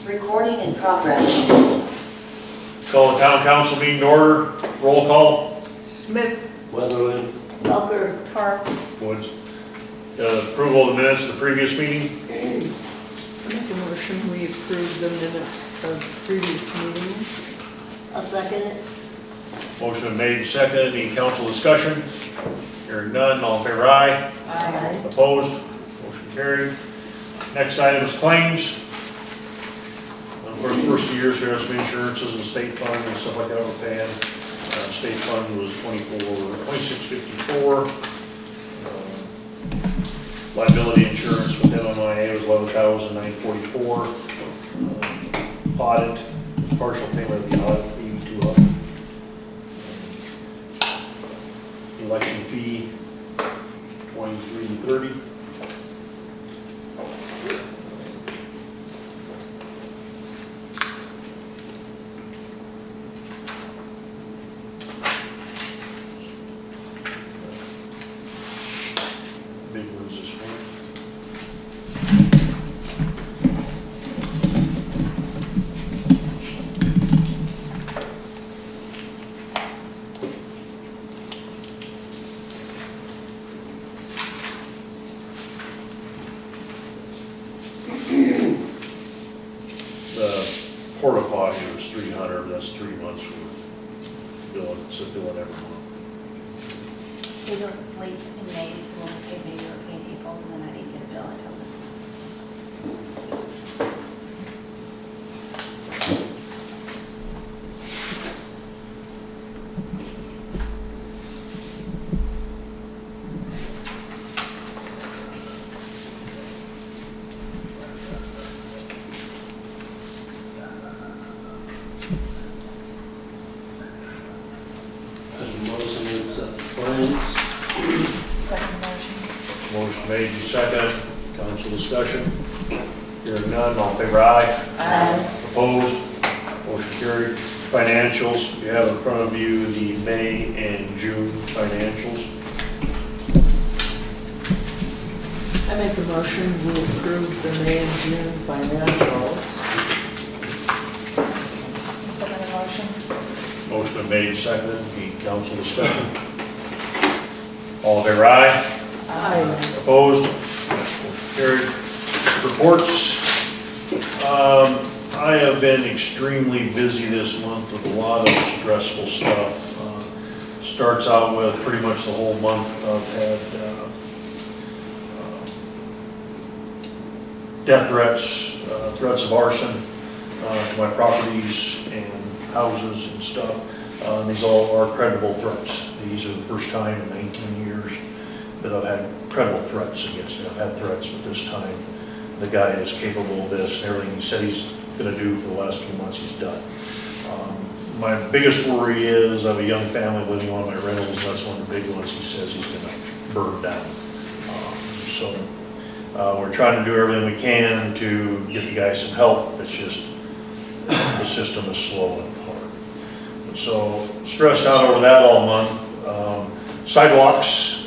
Recording in progress. Call the town council meeting to order. Roll call. Smith. Weatherland. Welker. Park. Woods. Approval of the minutes of the previous meeting. I make a motion, we approve the minutes of previous meeting. I'll second it. Motion made, seconded. Any council discussion? Hearing none. All in favor, aye. Aye. Opposed? Motion carried. Next item is claims. Of course, first years here, some insurances and state fund and stuff like that we're paying. State fund was $26.54. Liability insurance with MMIA was $11,944. Audit, partial payment of the audit, $82. Election fee, $23.30. Big ones this one. The porta potty was $300. That's 3 months for billing. It's a billing every month. They do it late in May, so we'll pay May or pay in April's, and then I didn't get a bill until this month. So. Motion to accept the claims. Second motion. Motion made, and seconded. Council discussion. Hearing none, all in favor, aye. Aye. Opposed? Motion carried. Financials, you have in front of you the May and June financials. I make a motion, we approve the May and June financials. Second motion. Motion been made, and seconded. Any council discussion? All in favor, aye. Aye. Opposed? Motion carried. Reports. I have been extremely busy this month with a lot of stressful stuff. Starts out with pretty much the whole month I've had death threats, threats of arson to my properties and houses and stuff. These all are credible threats. These are the first time in 19 years that I've had credible threats against me. I've had threats, but this time the guy is capable of this. Everything he said he's going to do for the last few months, he's done. My biggest worry is I have a young family living on my rentals. That's one of the big ones he says he's going to burn down. We're trying to do everything we can to get the guy some help. It's just the system is slow and hard. So stressed out over that all month. Sidewalks,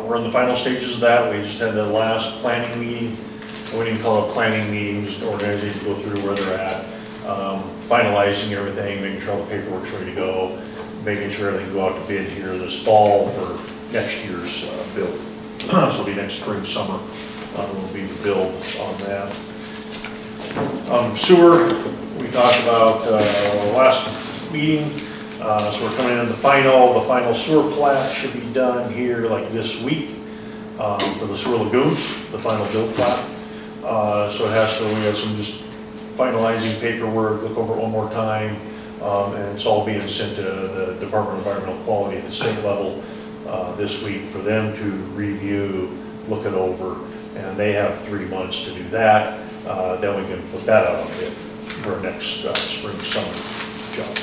we're in the final stages of that. We just had the last planning meeting. We didn't even call it a planning meeting, just organizing to go through where they're at. Finalizing everything, making sure all the paperwork's ready to go, making sure everything will go out to bid here this fall for next year's build. So it'll be next spring, summer will be the build on that. Sewer, we talked about last meeting. So we're coming in the final sewer plat should be done here like this week for the sewer-lagoons, the final build plat. So it has to, we got some just finalizing paperwork, look over it one more time, and it's all being sent to the Department of Environmental Quality at the state level this week for them to review, look it over, and they have 3 months to do that. Then we can put that out on bid for our next spring, summer job.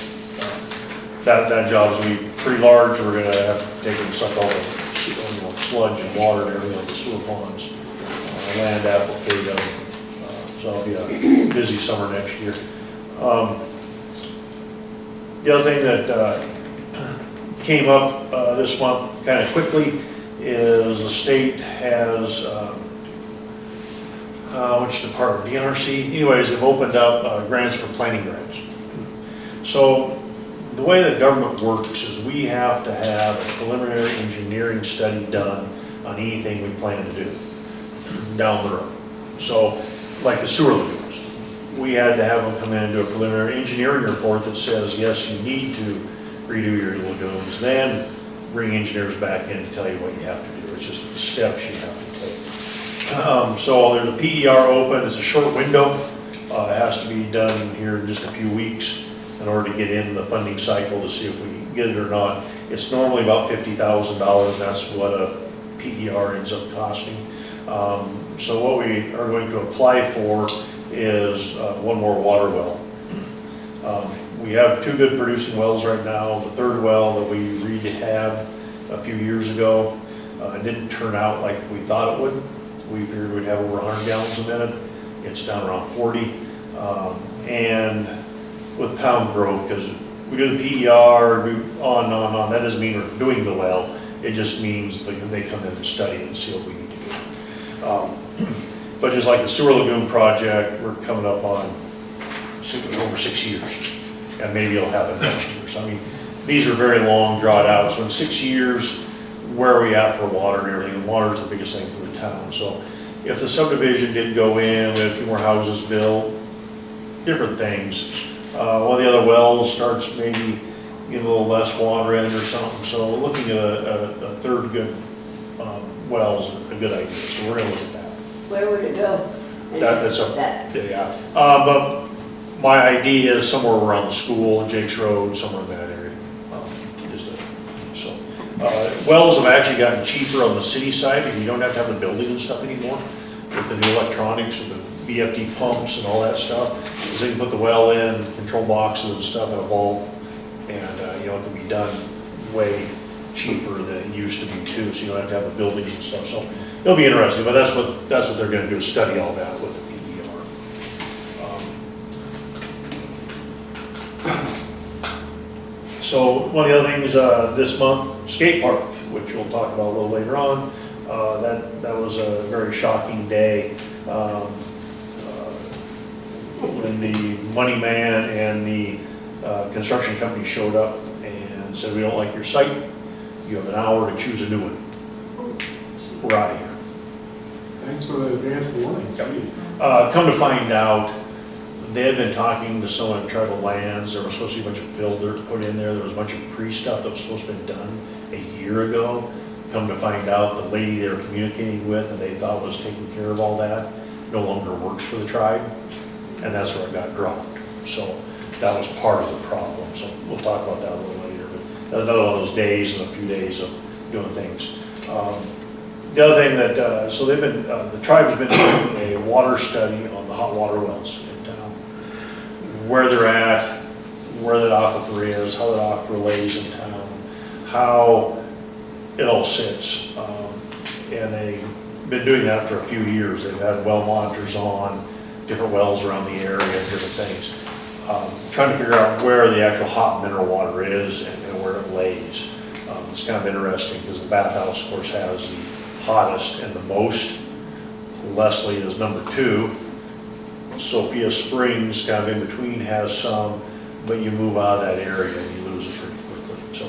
That job's gonna be pretty large. We're gonna have to take and suck all the sludge and water and everything on the sewer ponds, land applicate them. So it'll be a busy summer next year. The other thing that came up this month kind of quickly is the state has which department, DNRC, anyways, they've opened up grants for planning grants. So the way that government works is we have to have a preliminary engineering study done on anything we plan to do down the road. So like the sewer lagoons, we had to have them come in and do a preliminary engineering report that says, yes, you need to redo your lagoons, then bring engineers back in to tell you what you have to do. It's just the steps you have to take. So there's a PER open, it's a short window. It has to be done here in just a few weeks in order to get in the funding cycle to see if we can get it or not. It's normally about $50,000, that's what a PER ends up costing. So what we are going to apply for is one more water well. We have 2 good producing wells right now. The 3rd well that we rehabbed a few years ago didn't turn out like we thought it would. We figured we'd have over 100 gallons a minute. It's down around 40. And with town growth, because we do the PER, do on and on and on, that doesn't mean we're doing the well. It just means they come in and study it and see what we need to do. But just like the sewer lagoon project, we're coming up on over 6 years, and maybe it'll happen next year. So I mean, these are very long, drawn out. So in 6 years, where are we at for water and everything? And water is the biggest thing for the town. So if the subdivision did go in, we had a few more houses built, different things. One of the other wells starts maybe getting a little less water in or something. So looking at a 3rd good well is a good idea. So we're going to look at that. Where would it go? That's That. yeah. But my idea is somewhere around the school, Jake's Road, somewhere in that area. Wells have actually gotten cheaper on the city side because you don't have to have the building and stuff anymore with the new electronics, with the BFD pumps and all that stuff. Because they can put the well in, control boxes and stuff in a vault, and it can be done way cheaper than it used to be too. So you don't have to have the buildings and stuff. So it'll be interesting. But that's what they're going to do, is study all that with the PER. So one of the other things this month, skate park, which we'll talk about a little later on. That was a very shocking day when the money man and the construction company showed up and said, we don't like your site. You have an hour to choose a new one. We're out of here. Thanks for the advance warning. Come to find out, they had been talking to someone at Tribal Lands. There was supposed to be a bunch of fill dirt put in there. There was a bunch of pre-stuff that was supposed to have been done a year ago. Come to find out, the lady they were communicating with and they thought was taking care of all that no longer works for the tribe, and that's where it got dropped. So that was part of the problem. So we'll talk about that a little later. But another one of those days and a few days of doing things. The other thing that, so they've been, the tribe has been doing a water study on the hot water wells in town. Where they're at, where that aquifer is, how that aquifer lays in town, how it all sits. And they've been doing that for a few years. They've had well monitors on different wells around the area, different things. Trying to figure out where the actual hot mineral water is and where it lays. It's kind of interesting because the bathhouse, of course, has the hottest and the most. Leslie is number 2. Sophia Springs, kind of in between, has some, but you move out of that area and you lose it pretty quickly. So,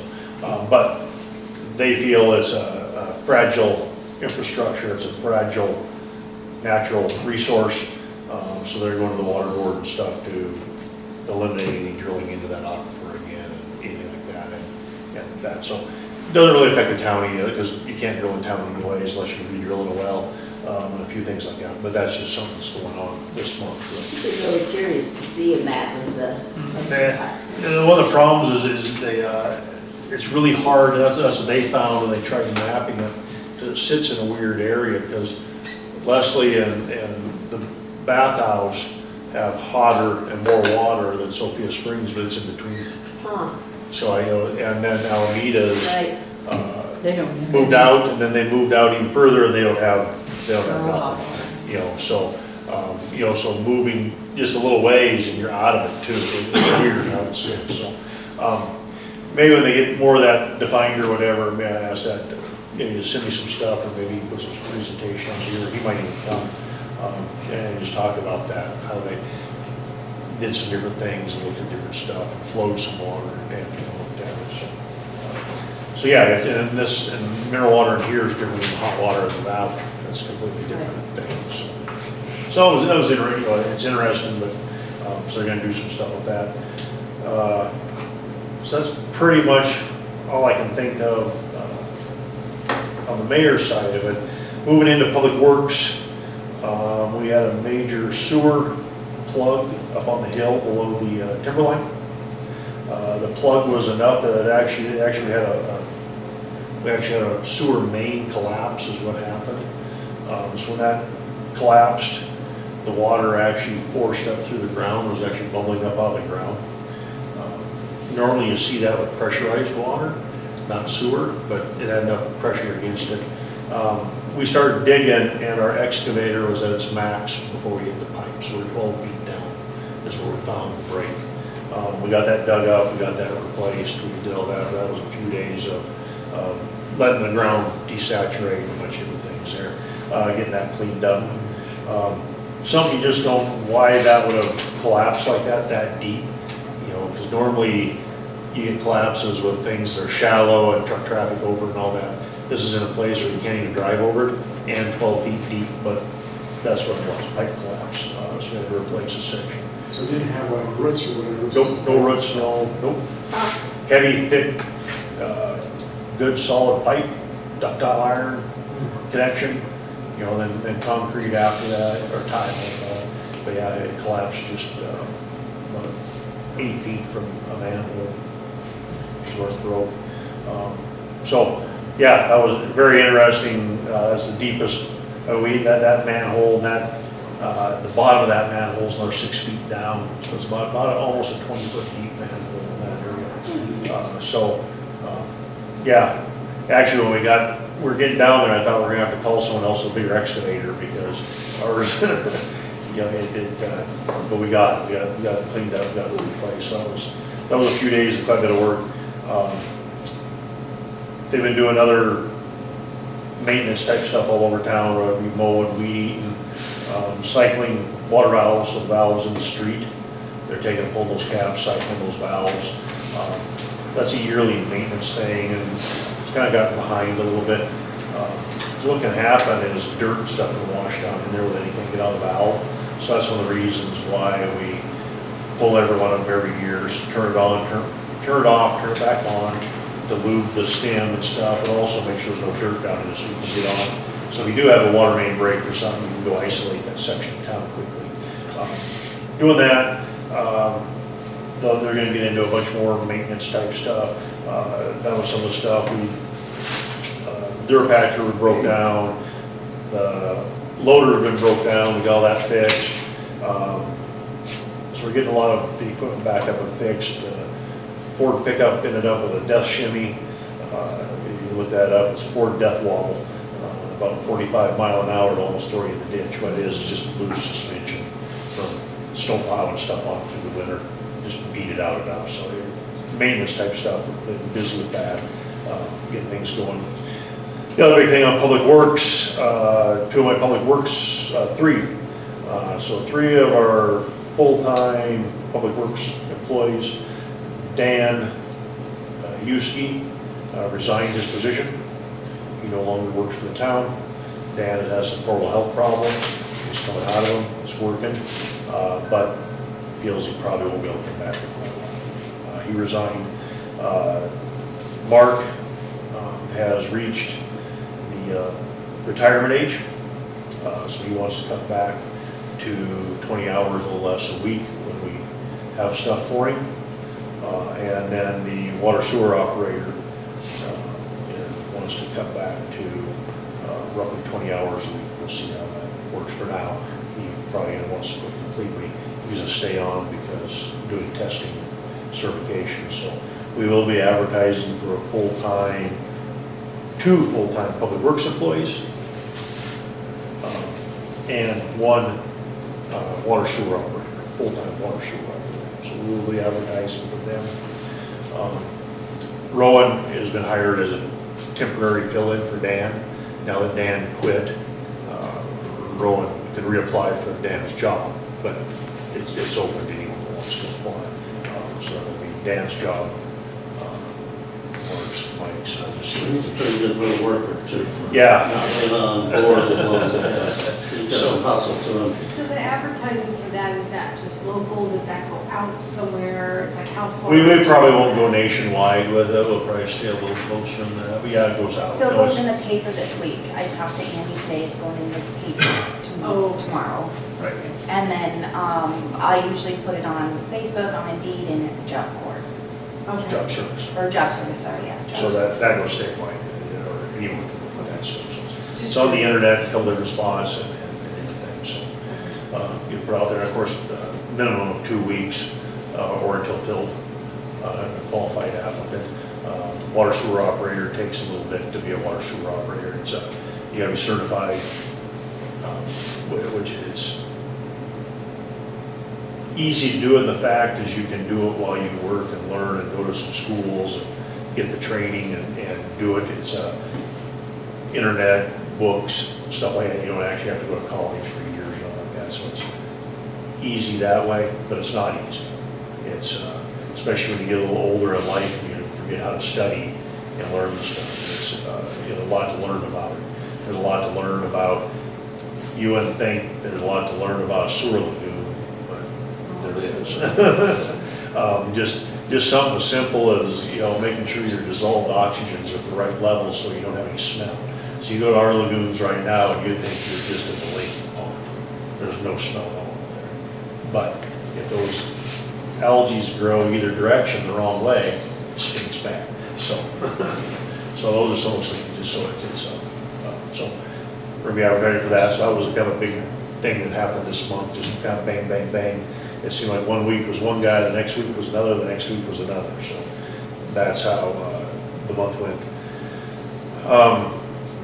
but they feel it's a fragile infrastructure, it's a fragile natural resource. So they're going to the water board and stuff to eliminate any drilling into that aquifer again and anything like that. And that, so it doesn't really affect the town either, because you can't drill in town anyways unless you're redrilling a well. And a few things like that, but that's just something that's going on this month. I'm really curious to see a map of the. One of the problems is they, it's really hard. That's what they found when they tried mapping it. It sits in a weird area because Leslie and the bathhouse have hotter and more water than Sophia Springs, but it's in between. Huh. So and then Alameda's Right. They don't. moved out, and then they moved out even further, and they don't have nothing. So so moving just a little ways and you're out of it too. It's weird how it sits. So maybe when they get more of that defined or whatever, may I ask that you send me some stuff, or maybe put some presentation on here. He might even come. And just talk about that, how they did some different things, and looked at different stuff, and flowed some water, and looked at it, so. So yeah, and this, and mineral water in here is different than hot water in the valley. That's completely different things. So it was it's interesting, but, so they're gonna do some stuff with that. So that's pretty much all I can think of on the mayor's side of it. Moving into public works, we had a major sewer plug up on the hill below the timberline. The plug was enough that it actually we had a sewer main collapse is what happened. So when that collapsed, the water actually forced up through the ground, was actually bubbling up out of the ground. Normally you see that with pressurized water, not sewer, but it had enough pressure against it. We started digging and our excavator was at its max before we hit the pipe, so we're 12 feet down is where we found the break. We got that dug up, we got that replaced, we did all that. That was a few days of letting the ground desaturate and a bunch of different things there, getting that cleaned up. Some you just don't know why that would have collapsed like that deep, you know, because normally you get collapses with things that are shallow and truck traffic over and all that. This is in a place where you can't even drive over it and 12 feet deep, but that's what it was, pipe collapse. So we had to replace a section. So it didn't have like roots or whatever? Nope, no roots, nope. Heavy, thick, good solid pipe, ductile iron connection, you know, then concrete after that, or tile. But yeah, it collapsed just about 8 feet from a manhole. Is where it broke. So yeah, that was very interesting. That's the deepest. That manhole, and the bottom of that manhole is another 6 feet down. So it's about almost a 20-foot deep manhole in that area. Yeah, actually when we were getting down there, I thought we were gonna have to call someone else with a bigger excavator because ours, you know, but we got it cleaned up, got it replaced. So that was a few days of quite a bit of work. They've been doing other maintenance type stuff all over town, where we mow and weed eating, cycling water valves, so valves in the street. They're taking, pulling those caps, cycling those valves. That's a yearly maintenance thing, and it's kind of gotten behind a little bit. So what can happen is dirt and stuff can wash down in there with anything get out of the valve. So that's one of the reasons why we pull every one of them every year, turn it on, turn it off, turn it back on, to lube the stem and stuff, but also make sure there's no dirt down in it so we can get on. So if you do have a water main break or something, you can go isolate that section of town quickly. Doing that, they're going to get into a bunch more maintenance type stuff. That was some of the stuff Durapatcher broke down, the loader had been broke down, we got all that fixed. So we're getting a lot of the equipment back up and fixed. Ford pickup ended up with a death shimmy. If you look that up, it's Ford death wobble. About 45 mile an hour to almost throw you in the ditch. What it is just loose suspension from snow plowing stuff on through the winter. Just beat it out enough. So maintenance type stuff, we've been busy with that, getting things going. The other big thing on public works, two of my public works, three. So three of our full-time public works employees. Dan Yuski resigned his position. He no longer works for the town. Dan has some horrible health problems. He's coming out of them. It's working, but feels he probably won't be able to come back in quite a while. He resigned. Mark has reached the retirement age, so he wants to cut back to 20 hours or less a week when we have stuff for him. And then the water sewer operator wants to cut back to roughly 20 hours a week. We'll see how that works for now. He probably wants to quit completely. He's going to stay on because doing testing certification. So we will be advertising for a full-time, two full-time public works employees and one water sewer operator, full-time water sewer operator. So we will be advertising for them. Rowan has been hired as a temporary fill-in for Dan. Now that Dan quit, Rowan can reapply for Dan's job, but it's open to anyone who wants to apply. So it'll be Dan's job, works, Mike's, obviously. He's a pretty good little worker too. For Yeah. Not being on board as long as he has. He's got some hustle to him. So the advertising for that, is that just local, does that go out somewhere, it's like how far? We probably won't go nationwide with it, we'll probably stay a little closer than that, but yeah, it goes out. So it No, goes it's- in the paper this week. I talked to Andy today, it's going in the paper tomorrow. Right. And then, I usually put it on Facebook, on Indeed, and at the job board, Okay. Job service. or job service, sorry, yeah. job So service. that goes statewide, or anyone can look at that stuff. So It's Just on the curious. internet, come to response and everything, so. You put out there, of course, minimum of 2 weeks, or until filled, a qualified applicant. Water sewer operator takes a little bit to be a water sewer operator. It's, you gotta be certified, which it's easy to do, and the fact is you can do it while you work and learn and go to some schools and get the training and do it. It's internet, books, stuff like that. You don't actually have to go to college for years or nothing like that. So it's easy that way, but it's not easy. It's, especially when you get a little older in life and you forget how to study and learn the stuff. It's, you know, a lot to learn about it. There's a lot to learn about, you wouldn't think there's a lot to learn about a sewer lagoon, but there is. Just something as simple as, you know, making sure your dissolved oxygen's at the right level so you don't have any smell. So you go to our lagoons right now and you think you're just in the lake pond. There's no smell at all there. But if those algae grow either direction the wrong way, it stinks bad. So, so those are some of those things, just so so we're gonna be advertising for that. So that was kind of a big thing that happened this month, just kind of bang, bang, bang. It seemed like 1 week was one guy, the next week was another, the next week was another. So that's how the month went.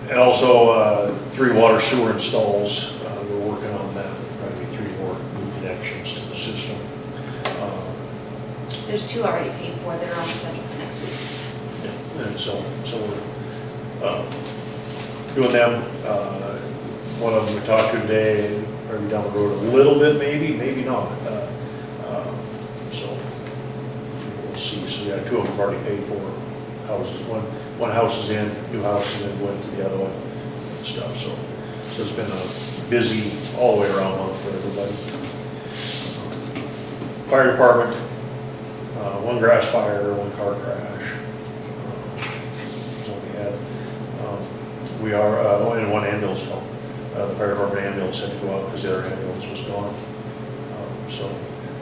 And also 3 water sewer installs. We're working on that. Probably 3 more new connections to the system. There's 2 already paid for, that are on schedule for next week. Yeah, and so we're doing them. One of them we talked to today, probably down the road a little bit, maybe not. So we'll see. So we got 2 of them already paid for houses. One house is in, new house, and then went to the other one and stuff. So it's been a busy all the way around month for everybody. Fire department, 1 grass fire, 1 car crash. That's what we had. We are, and 1 ambulance call. The fire department ambulance had to go out because the other ambulance was gone. So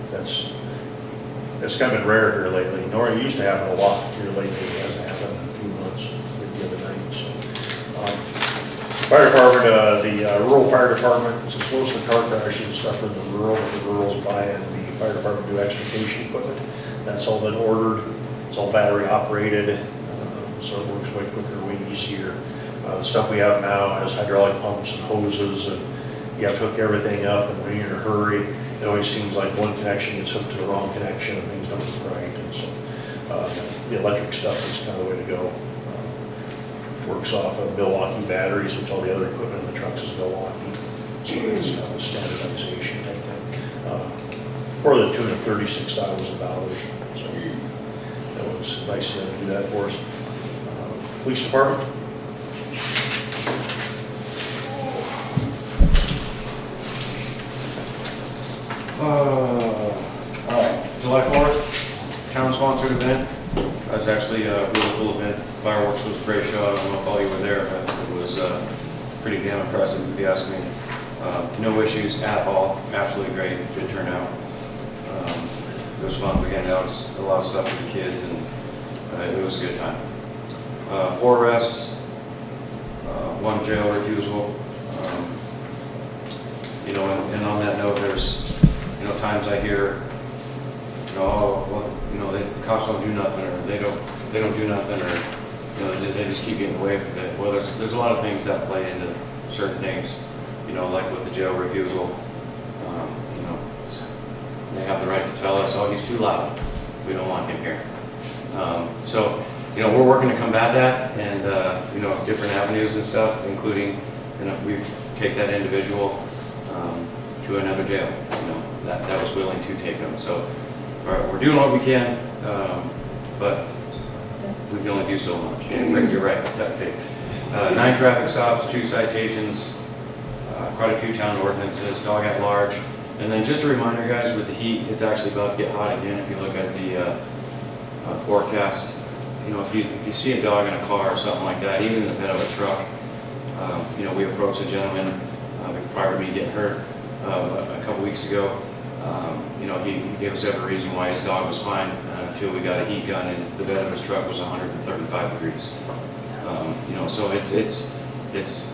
that's kind of been rare here lately. Nor it used to happen a lot here lately. It hasn't happened in a few months, like the other night. So, fire department, the rural fire department, since most of the car crashes and stuff are in the rural's buying the fire department new extrication equipment. That's all been ordered. It's all battery operated, so it works way quicker, way easier. The stuff we have now has hydraulic pumps and hoses, and you have to hook everything up, and when you're in a hurry, it always seems like one connection gets hooked to the wrong connection and things don't look right. And so the electric stuff is kind of the way to go. Works off of Milwaukee batteries, which all the other equipment in the trucks is Milwaukee. So it's kind of a standardization type thing. For the tune of $36,000. So that was nice of them to do that for us. Police department. All right, July 4th, town-sponsored event. It was actually a really cool event. Fireworks was a great show. I don't know if all you were there, but it was pretty damn impressive if you ask me. No issues at all. Absolutely great. Good turnout. It was fun. We handed out a lot of stuff to the kids, and it was a good time. 4 arrests, 1 jail refusal. You know, and on that note, there's, you know, times I hear, you know, oh, well, you know, the cops don't do nothing, or they don't do nothing, or, you know, they just keep getting away with it. Well, there's a lot of things that play into certain things, you know, like with the jail refusal. You know, they have the right to tell us, oh, he's too loud, we don't want him here. So, you know, we're working to combat that, and you know, different avenues and stuff, including, you know, we've taken that individual to another jail, that was willing to take them. So we're doing what we can, but we can only do so much. Rick, you're right, duct tape. 9 traffic stops, 2 citations, quite a few town ordinances, dog at large. And then just a reminder, guys, with the heat, it's actually about to get hot again. If you look at the forecast, if you see a dog in a car or something like that, even in the bed of a truck, we approached a gentleman prior to me getting hurt a couple weeks ago. He gave us every reason why his dog was fine until we got a heat gun and the bed of his truck was 135 degrees. So it's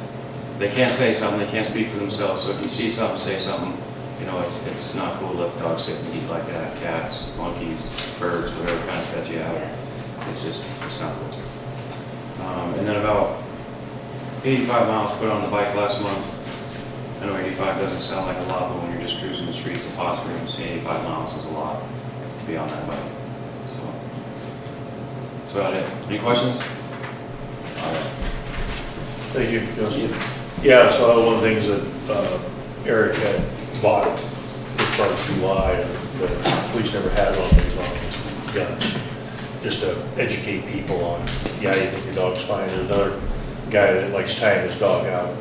they can't say something, they can't speak for themselves. So if you see something, say something. It's not cool to let dogs sit in the heat like that. Cats, monkeys, birds, whatever kind of pet you have. It's not cool. And then about 85 miles put on the bike last month. I know 85 doesn't sound like a lot, but when you're just cruising the streets of Osprey and see 85 miles is a lot to be on that bike. So that's about it. Any questions? All right. Thank you, Justin. Yeah, so one of the things that Eric had bought as part of July, and the police never had on these guns, just to educate people on, you think your dog's fine. There's another guy that likes tying his dog out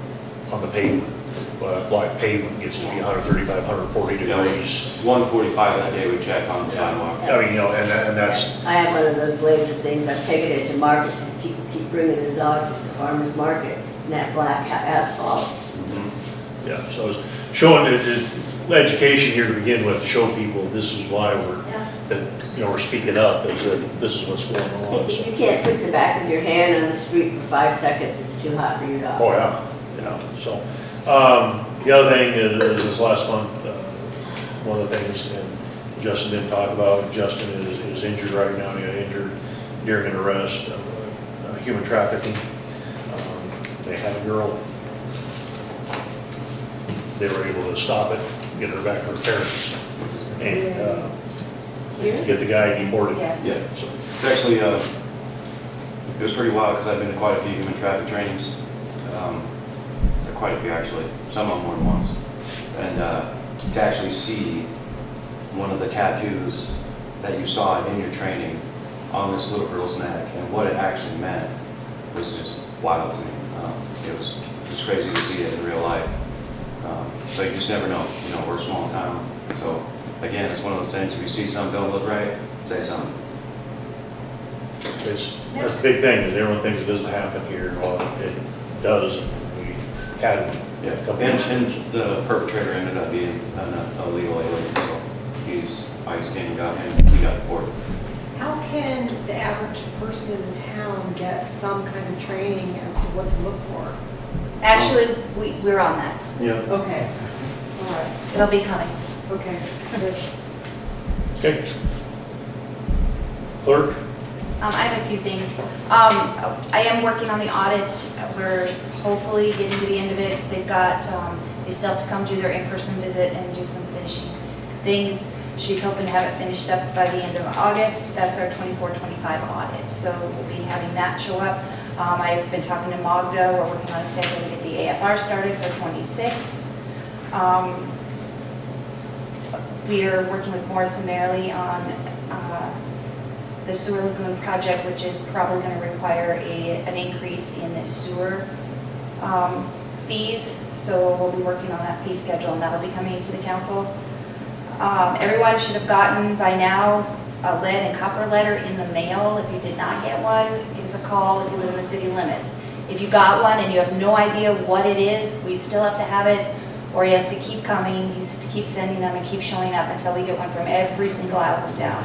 on the pavement. Black pavement gets to be 135, 140 degrees. 145 that day we checked on the sidewalk. I mean, and that's, I have one of those laser things, I've taken it to market, because people keep bringing their dogs to the farmer's market, and that black asphalt. yeah, so it's showing education here to begin with, to show people this is why we're speaking up, is that this is what's going on. If So. you can't put the back of your hand on the street for 5 seconds, it's too hot for your dog. Oh, yeah. So, the other thing is this last month, one of the things, and Justin didn't talk about, Justin is injured right now. He got injured during an arrest of human trafficking. They had a girl. They were able to stop it, get her back to her parents, and get the guy deported. Yes. Yeah. So, It's actually, it was pretty wild because I've been to quite a few human traffic trainings. Quite a few actually, some of them more than once. And to actually see one of the tattoos that you saw in your training on this little girl's neck and what it actually meant was just wild to me. It was just crazy to see it in real life. So you just never know, we're a small town. So again, it's one of those things, if you see something don't look right, say something. that's the big thing, is everyone thinks it doesn't happen here. Well, it does. We had a couple And the perpetrator ended up being a legal alien, so ICE came and got him, he got deported. How can the average person in town get some kind of training as to what to look for? Actually, we're on that. Yeah. Okay, all right, It'll be coming. okay, good. Okay. Clerk? I have a few things. I am working on the audit. We're hopefully getting to the end of it. They've got, they still have to come do their in-person visit and do some finishing things. She's hoping to have it finished up by the end of August. That's our 24-25 audit. So we'll be having that show up. I've been talking to Magda. We're working on a schedule to get the AFR started for 26. We are working with Morris and Merrily on the sewer-lagoon project, which is probably going to require an increase in the sewer fees. So we'll be working on that fee schedule, and that'll be coming to the council. Everyone should have gotten by now a lead and copper letter in the mail. If you did not get one, give us a call if you live in the city limits. If you got one and you have no idea what it is, we still have to have it, or he has to keep coming, he has to keep sending them and keep showing up until we get one from every single house in town.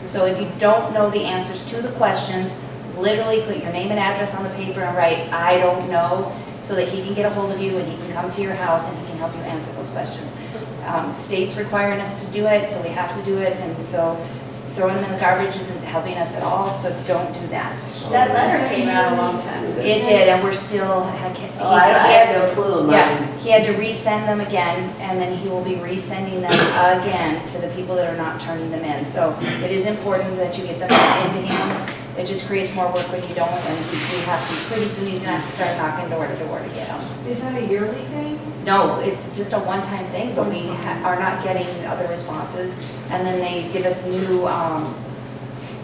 So if you don't know the answers to the questions, literally put your name and address on the paper and write, "I don't know," so that he can get a hold of you and he can come to your house and he can help you answer those questions. State's requiring us to do it, so we have to do it, and so throwing them in the garbage isn't helping us at all, so don't do that. That letter came out a long time ago. It did, and we're still, Oh, I had no clue of yeah, mine. he had to resend them again, and then he will be resending them again to the people that are not turning them in. So it is important that you get them into him. It just creates more work when you don't, and we have to, pretty soon he's gonna have to start knocking door to door to get them. Is that a yearly thing? No, it's just a one-time thing, but we are not getting other responses. And then they give us new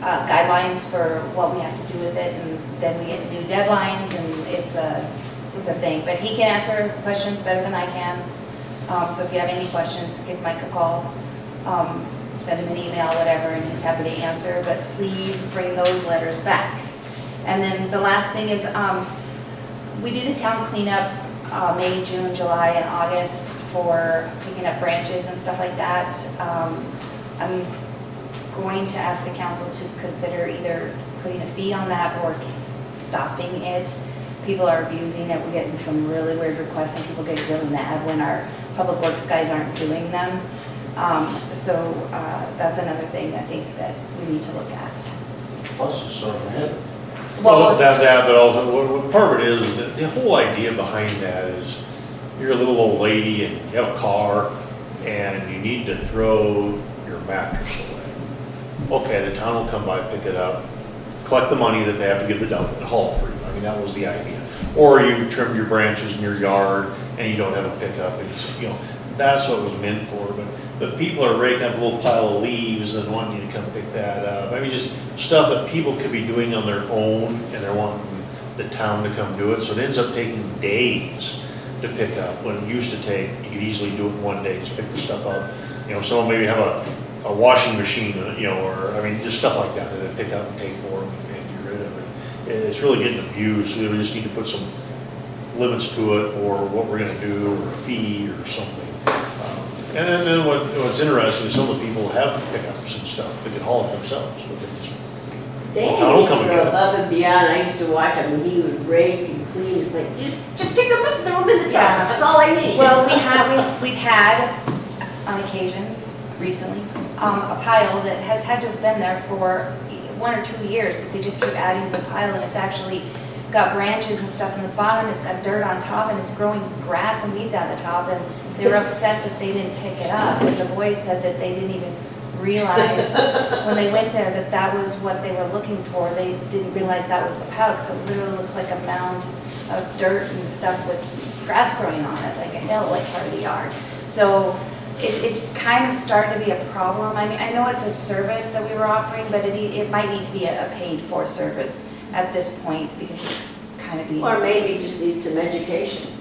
guidelines for what we have to do with it, and then we get new deadlines, and it's a thing. But he can answer questions better than I can. So if you have any questions, give Mike a call, send him an email, whatever, and he's happy to answer. But please bring those letters back. And then the last thing is, we do the town cleanup May, June, July, and August for picking up branches and stuff like that. I'm going to ask the council to consider either putting a fee on that or stopping it. People are abusing it. We're getting some really weird requests, and people get really mad when our public works guys aren't doing them. So that's another thing I think that we need to look at. Plus, it's sort of random. Well, that, but also, what part of it is, that the whole idea behind that is, you're a little old lady and you have a car, and you need to throw your mattress away. Okay, the town will come by, pick it up, collect the money that they have to give the dump, and haul it for you. I mean, that was the idea. Or you trim your branches in your yard, and you don't have a pickup, and it's, that's what it was meant for. But people are raking up a little pile of leaves and wanting you to come pick that up. I mean, just stuff that people could be doing on their own, and they're wanting the town to come do it. So it ends up taking days to pick up, when it used to take, you could easily do it in one day, just pick the stuff up. Someone maybe have a washing machine, or, I mean, just stuff like that they pick up and take for them and get rid of it. It's really getting abused, so we just need to put some limits to it, or what we're gonna do, or a fee or something. And then what's interesting is some of the people have pickups and stuff, they can haul it themselves, but they just, Dan town will used come to and go get it. above and beyond. I used to watch him when he would rake and clean. It's like, just pick them up, throw them in the truck. Yeah. That's all I need. Well, we've had, on occasion, recently, a pile that has had to have been there for 1 or 2 years, but they just keep adding to the pile, and it's actually got branches and stuff in the bottom, it's got dirt on top, and it's growing grass and weeds out the top, and they were upset that they didn't pick it up. And the boys said that they didn't even realize when they went there that that was what they were looking for. They didn't realize that was the pile, because it literally looks like a mound of dirt and stuff with grass growing on it, like a hill, like part of the yard. So it's just kind of starting to be a problem. I mean, I know it's a service that we were offering, but it might need to be a paid-for service at this point, because it's kind of being... Or maybe you just need some education.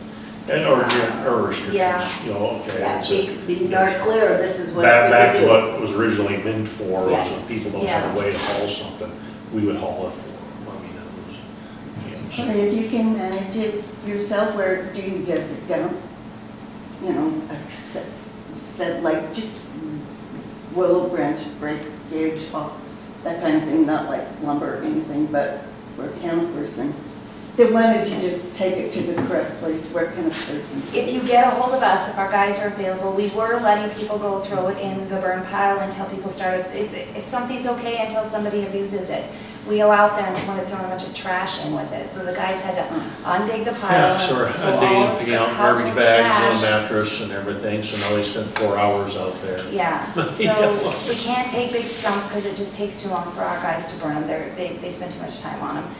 And or restrictions, Yeah. Okay. Yeah, it's be dark clear, this is what Back we to do. what it was originally meant for, Yeah. was when people don't have a way to haul something, we would haul it for them. I mean, that was, But if you can manage it yourself, where do you get it down? Said like just willow branch breakage, that kind of thing, not like lumber or anything, but for a kind of person. Then why don't you just take it to the correct place, where can a person? If you get a hold of us, if our guys are available, we were letting people go throw it in the burn pile until people started, something's okay until somebody abuses it. We go out there and someone had thrown a bunch of trash in with it, so the guys had to undig the pile. yeah, so and pull all they of picking the out garbage household bags trash. on a mattress and everything, so now they spent 4 hours out there. Yeah, so Yeah. we can't take big stumps because it just takes too long for our guys to burn them. They spend too much time on them.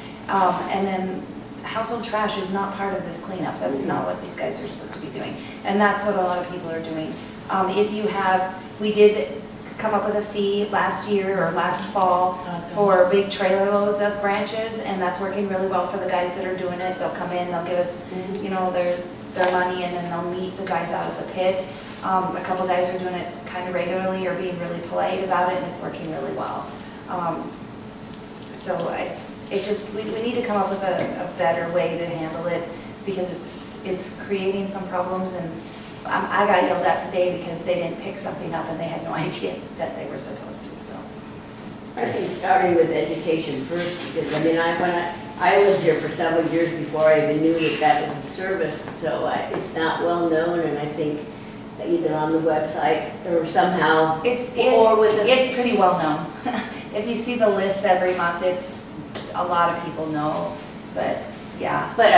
And then household trash is not part of this cleanup. That's not what these guys are supposed to be doing. And that's what a lot of people are doing. We did come up with a fee last year or last fall for big trailer loads of branches, and that's working really well for the guys that are doing it. They'll come in, they'll give us, their money, and then they'll meet the guys out of the pit. A couple guys are doing it kind of regularly or being really polite about it, and it's working really well. So we need to come up with a better way to handle it, because it's creating some problems, and I got yelled at today because they didn't pick something up and they had no idea that they were supposed to, so. I think starting with education first, because I lived here for several years before I even knew that was a service, so it's not well known, and I think either on the website or somehow, It's pretty well known. If you see the lists every month, a lot of people know, but yeah. But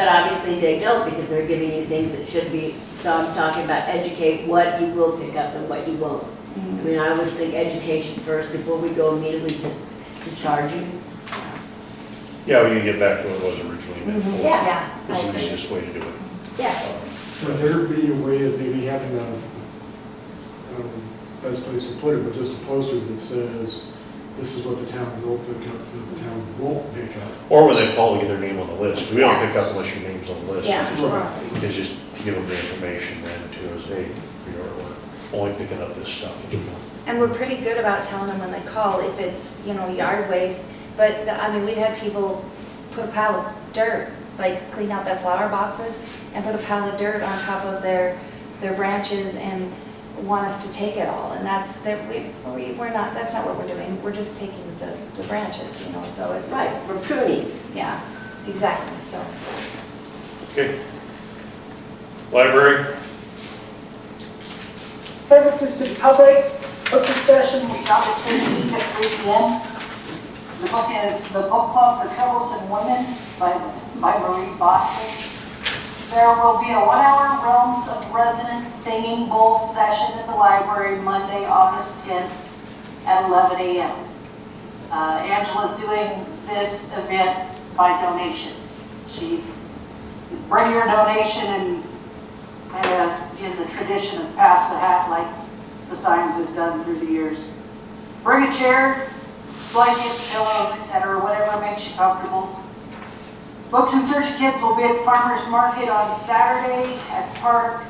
obviously they don't, because they're giving you things that should be, so I'm talking about educate what you will pick up and what you won't. I mean, I always think education first before we go immediately to charging. Yeah, we need to get back to what it was originally meant for. Yeah. Yeah. It's the easiest way to do it. Yeah. Would there be a way of maybe having a, best place to put it, but just a poster that says, this is what the town will pick up, that the town won't pick up? Or when they call, get their name on the list. We don't pick up unless your name's on the list. Yeah. It's just to give them the information then to us, hey, we're only picking up this stuff. And we're pretty good about telling them when they call if it's, yard waste. But, we've had people put a pile of dirt, like clean out their flower boxes and put a pile of dirt on top of their branches and want us to take it all. And we're not, that's not what we're doing. We're just taking the branches, so it's. Right, for prunings. Yeah, exactly, so. Okay. Library? Services to the public, book discussion will be August 13th at 3 p.m. The book is The Book Club for Troublesome Women by Marie Boston. There will be a 1-hour Realms of Resonance Singing Bowl session at the library Monday, August 10th at 11 a.m. Angela's doing this event by donation. She's bring your donation and kind of in the tradition of pass the hat like the Signs has done through the years. Bring a chair, blanket, pillows, etc., whatever makes you comfortable. Books and Church Kids will be at the Farmers Market on Saturday at the park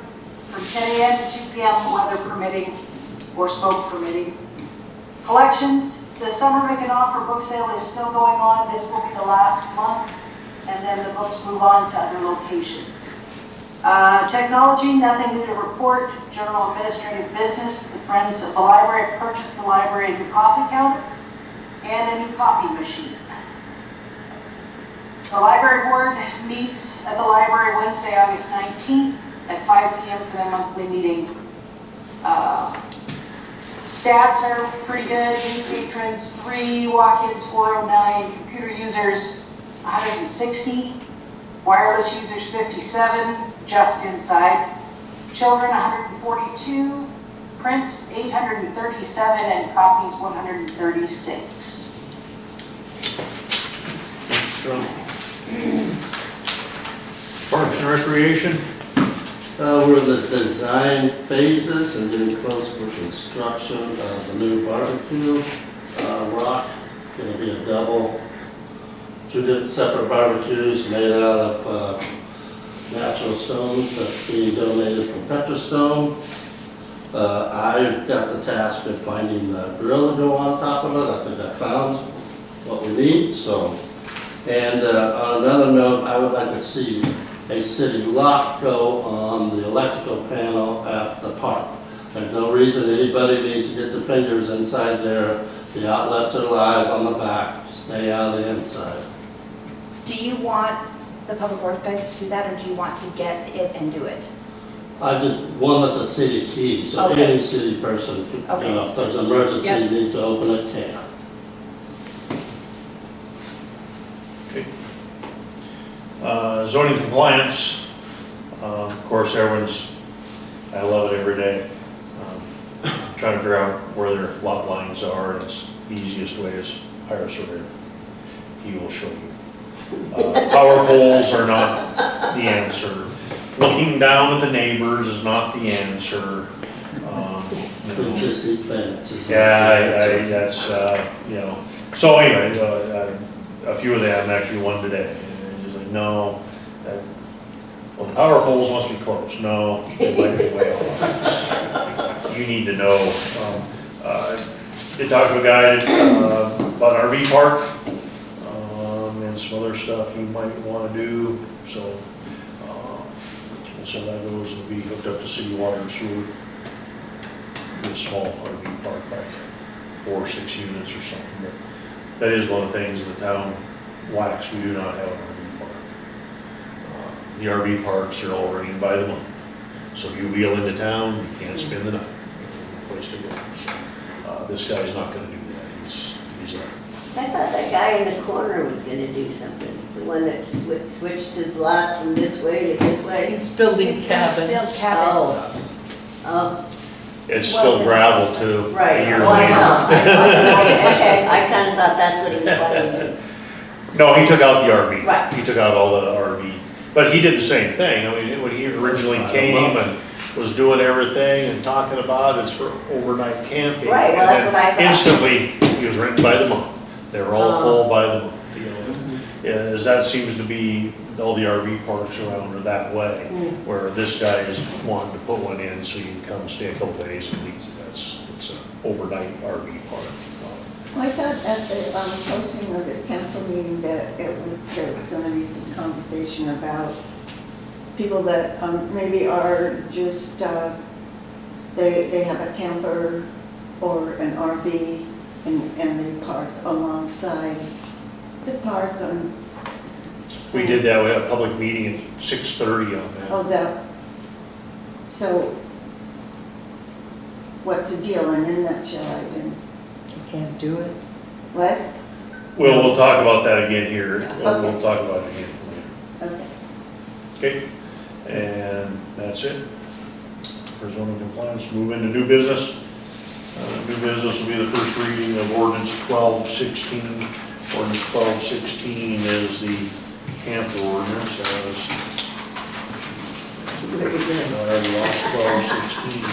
from 10 a.m. to 2 p.m., weather permitting or smoke permitting. Collections, the Summer Make an Offer book sale is still going on. This will be the last month, and then the books move on to other locations. Technology, nothing new to report. General administrative business, the Friends of the Library purchased the library a new coffee counter and a new copy machine. The library board meets at the library Wednesday, August 19th at 5 p.m. for their monthly meeting. Stats are pretty good. New patrons, 3, walk-ins, 409, computer users, 160, wireless users, 57, just inside. Children, 142, prints, 837, and copies, 136. Parks and Recreation? We're in the design phases and getting close for construction of the new barbecue rock. Going to be a double, 2 separate barbecues made out of natural stone that's being donated from Petrostone. I've got the task of finding the grill to go on top of it. I think I found what we need. So, and on another note, I would like to see a city lock go on the electrical panel at the park. There's no reason anybody needs to get their fingers inside there. The outlets are live on the back. Stay out of the inside. Do you want the public works guys to do that, or do you want to get it and do it? I just, one that's a city key, so Okay. any city person, Okay. if there's an emergency, Yep. you need to open it, can. Zoning compliance, of course, I love it every day. Trying to figure out where their lot lines are, and it's the easiest way is hire a surveyor. He will show you. Power poles are not the answer. Looking down at the neighbors is not the answer. You know. Existing fence is. Yeah, that's, so anyway, a few of them, actually one today, and he's like, no, well, the power poles must be close. No, it might be way off. You need to know. They talked to a guy about an RV park, and some other stuff he might want to do, so, some of that goes to be hooked up to city water and sewer. Be a small RV park, like 4 or 6 units or something, but that is one of the things the town lacks. We do not have an RV park. The RV parks are all running by the month. So if you wheel into town, you can't spend the night. No place to go. So this guy's not going to do that. He's I thought that guy in the corner was gonna do something, the one that switched his lots from this way to this way. He's building He's gonna build cabins. cabins. Oh, It's still gravel too. right. A year Oh, I later. know. Okay, I kinda thought that's what he was planning to do. No, he took out the RV. Right. He took out all the RV But he did the same thing. I mean, when he originally came and was doing everything and talking about it's for overnight camping. Right, well, and that's then what I thought. Instantly, he was rented by the month. They were all full by the month, you know. As that seems to be, all the RV parks around are that way, where this guy is wanting to put one in so you can come stay a couple days and it's an overnight RV park. Well, I thought at the posting of this council meeting that there was gonna be some conversation about people that maybe are just, they have a camper or an RV and they park alongside the park on. We did that, we had a public meeting at 6:30 on that. Oh, so what's the deal? And in a nutshell, I didn't, You can't do it. what? We'll talk about that again here. We'll Okay. talk about it again later. Okay. Okay, and that's it for zoning compliance. Move into new business. New business will be the first reading of ordinance 1216. Ordinance 1216 is the camper ordinance. I already lost 1216.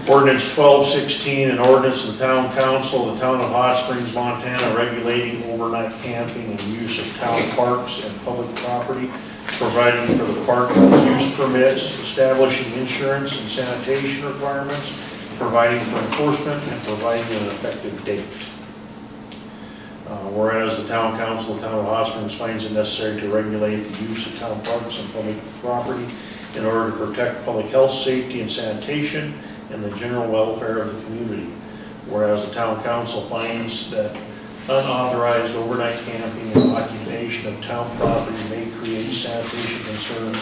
Ordinance 1216, an ordinance of the town council of the town of Hot Springs, Montana, regulating overnight camping and use of town parks and public property, providing for the park use permits, establishing insurance and sanitation requirements, providing for enforcement, and providing an effective date. Whereas the town council of the town of Hot Springs finds it necessary to regulate the use of town parks and public property in order to protect public health, safety, and sanitation, and the general welfare of the community. Whereas the town council finds that unauthorized overnight camping and occupation of town property may create sanitation concerns,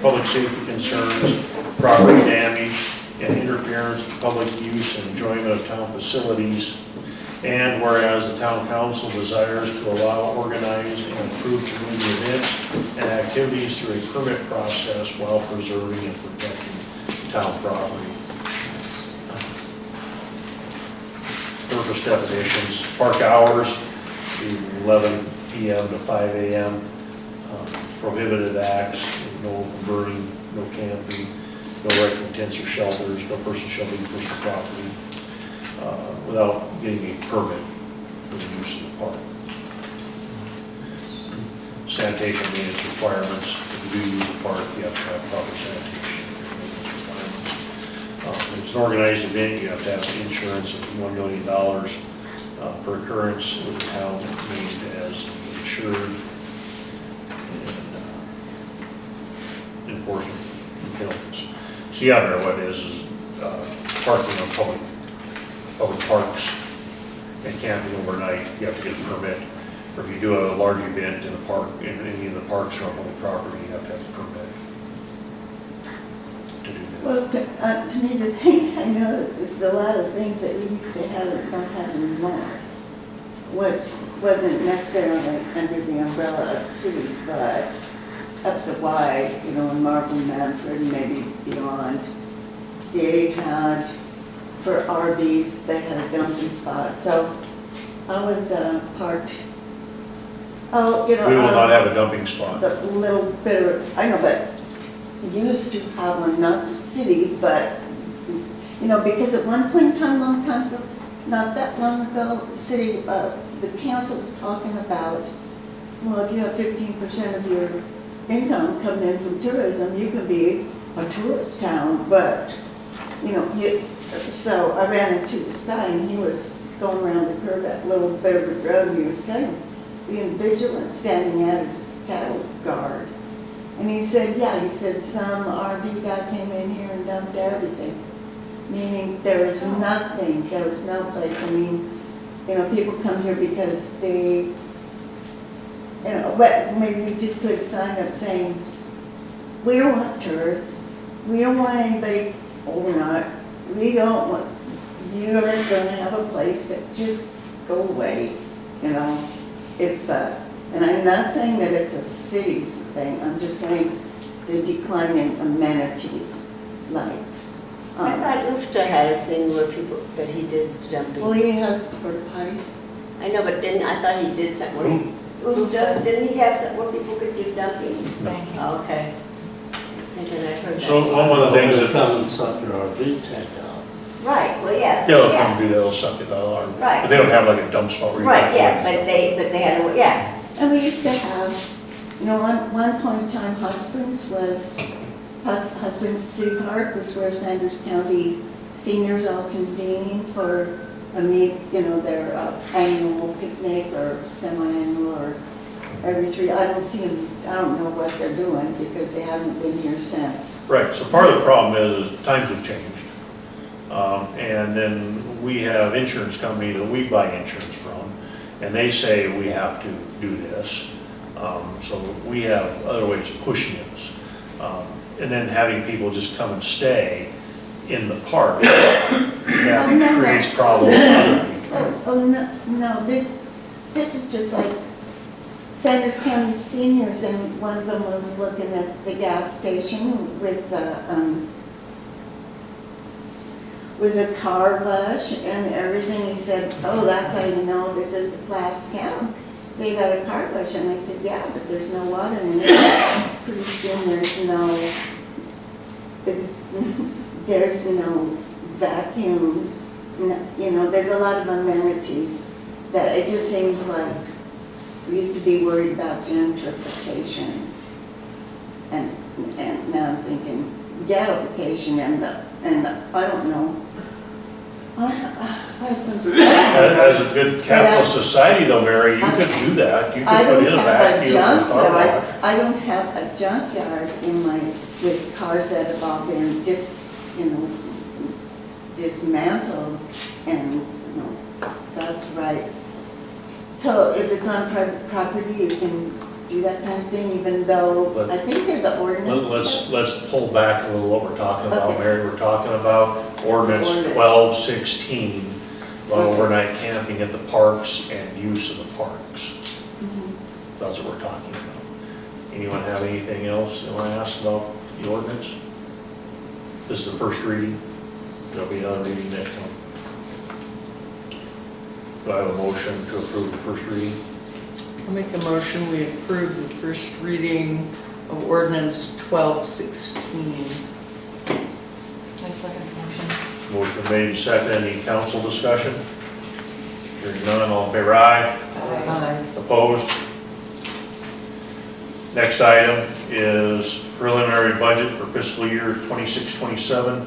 public safety concerns, property damage, and interference with public use and enjoyment of town facilities. And whereas the town council desires to allow organized and improved community events and activities through a permit process while preserving and protecting town property. Purpose definitions: park hours, 11 p.m. to 5 a.m. Prohibited acts: no burning, no camping, no erecting tents or shelters, no person shall leave personal property without getting a permit for the use of the park. Sanitation maintenance requirements: if you do use the park, you have to have proper sanitation maintenance requirements. If it's an organized event, you have to have insurance of $1 million per occurrence with the town named as the insured, and enforcement penalties. So yeah, there what it is parking on public parks and camping overnight. You have to get a permit. Or if you do a large event in a park, in any of the parks or on public property, you have to have a permit to do that. Well, to me, the thing I noticed is a lot of things that we used to have that don't have anymore, which wasn't necessarily under the umbrella of city, but up the Y, you know, in Marble, Manfred, maybe beyond. They had, for RVs, they had a dumping spot. So I was parked, you know. We will not have a dumping spot. The little bit of, I know, but used to have one, not the city, but, you know, because at one point in time, long time ago, not that long ago, city, the council was talking about, well, if you have 15% of your income coming in from tourism, you can be a tourist town, but, you know, so I ran into this guy and he was going around the curve, that little bit of the road, and he was kind of being vigilant, standing at his cattle guard. And he said, yeah, he said some RV guy came in here and dumped everything. Meaning there was nothing, there was no place. I mean, you know, people come here because they, you know, but maybe we just put a sign up saying, we don't want tourists, we don't want anybody overnight, we don't want, you're gonna have a place that just go away, you know, if, and I'm not saying that it's a city's thing, I'm just saying the declining amenities, like. I thought Ufta had a thing where people, that he did dumping. Well, he has porta potties. I know, but I thought he did something, Didn't he have some, where people could do dumping? Oh, okay. I was thinking I heard that. So one of the things They'll that, come and suck your RV tank out. Right, well, yes, they'll come yeah. do that, they'll suck it out. Right. But they don't have like a dump spot where you. Right, can- yeah, but they had, yeah, And we used to have, you know, one point in time, Hot Springs was, Hot Springs City Park was where Sanders County seniors all convened for their annual picnic or semi-annual or every three. I don't know what they're doing because they haven't been here since. Right, so part of the problem is times have changed. And then we have insurance company that we buy insurance from, and they say we have to do this. So we have other ways of pushing us. And then having people just come and stay in the park, that creates problems for other people. No, this is just like Sanders County seniors, and one of them was looking at the gas station with a car wash and everything. He said, oh, that's how you know this is a class count. They got a car wash, and I said, yeah, but there's no water in it. Pretty soon there's no vacuum, there's a lot of amenities that it just seems like we used to be worried about gentrification. And now I'm thinking ghettoification and I don't know. I have some As a good capitalist society though, Mary, you could do that. You I could put don't in a have a vacuum or a car junkyard. wash. I don't have a junkyard with cars that have all been dismantled, and that's right. So if it's on private property, you can do that kind of thing, even though I think there's an ordinance. Let's pull back a little what we're talking about, Okay. Mary. We're talking about ordinance 1216, about Okay. overnight camping at the parks and use of the parks. Mhm. That's what we're talking about. Anyone have anything else they want to ask about the ordinance? This is the first reading. There'll be another reading next one. Do I have a motion to approve the first reading? I'll make a motion, we approve the first reading of ordinance 1216. I second the motion. Motion made and seconded. Any council discussion? Hearing none, all in favor, aye. Aye. Opposed? Next item is preliminary budget for fiscal year 26-27.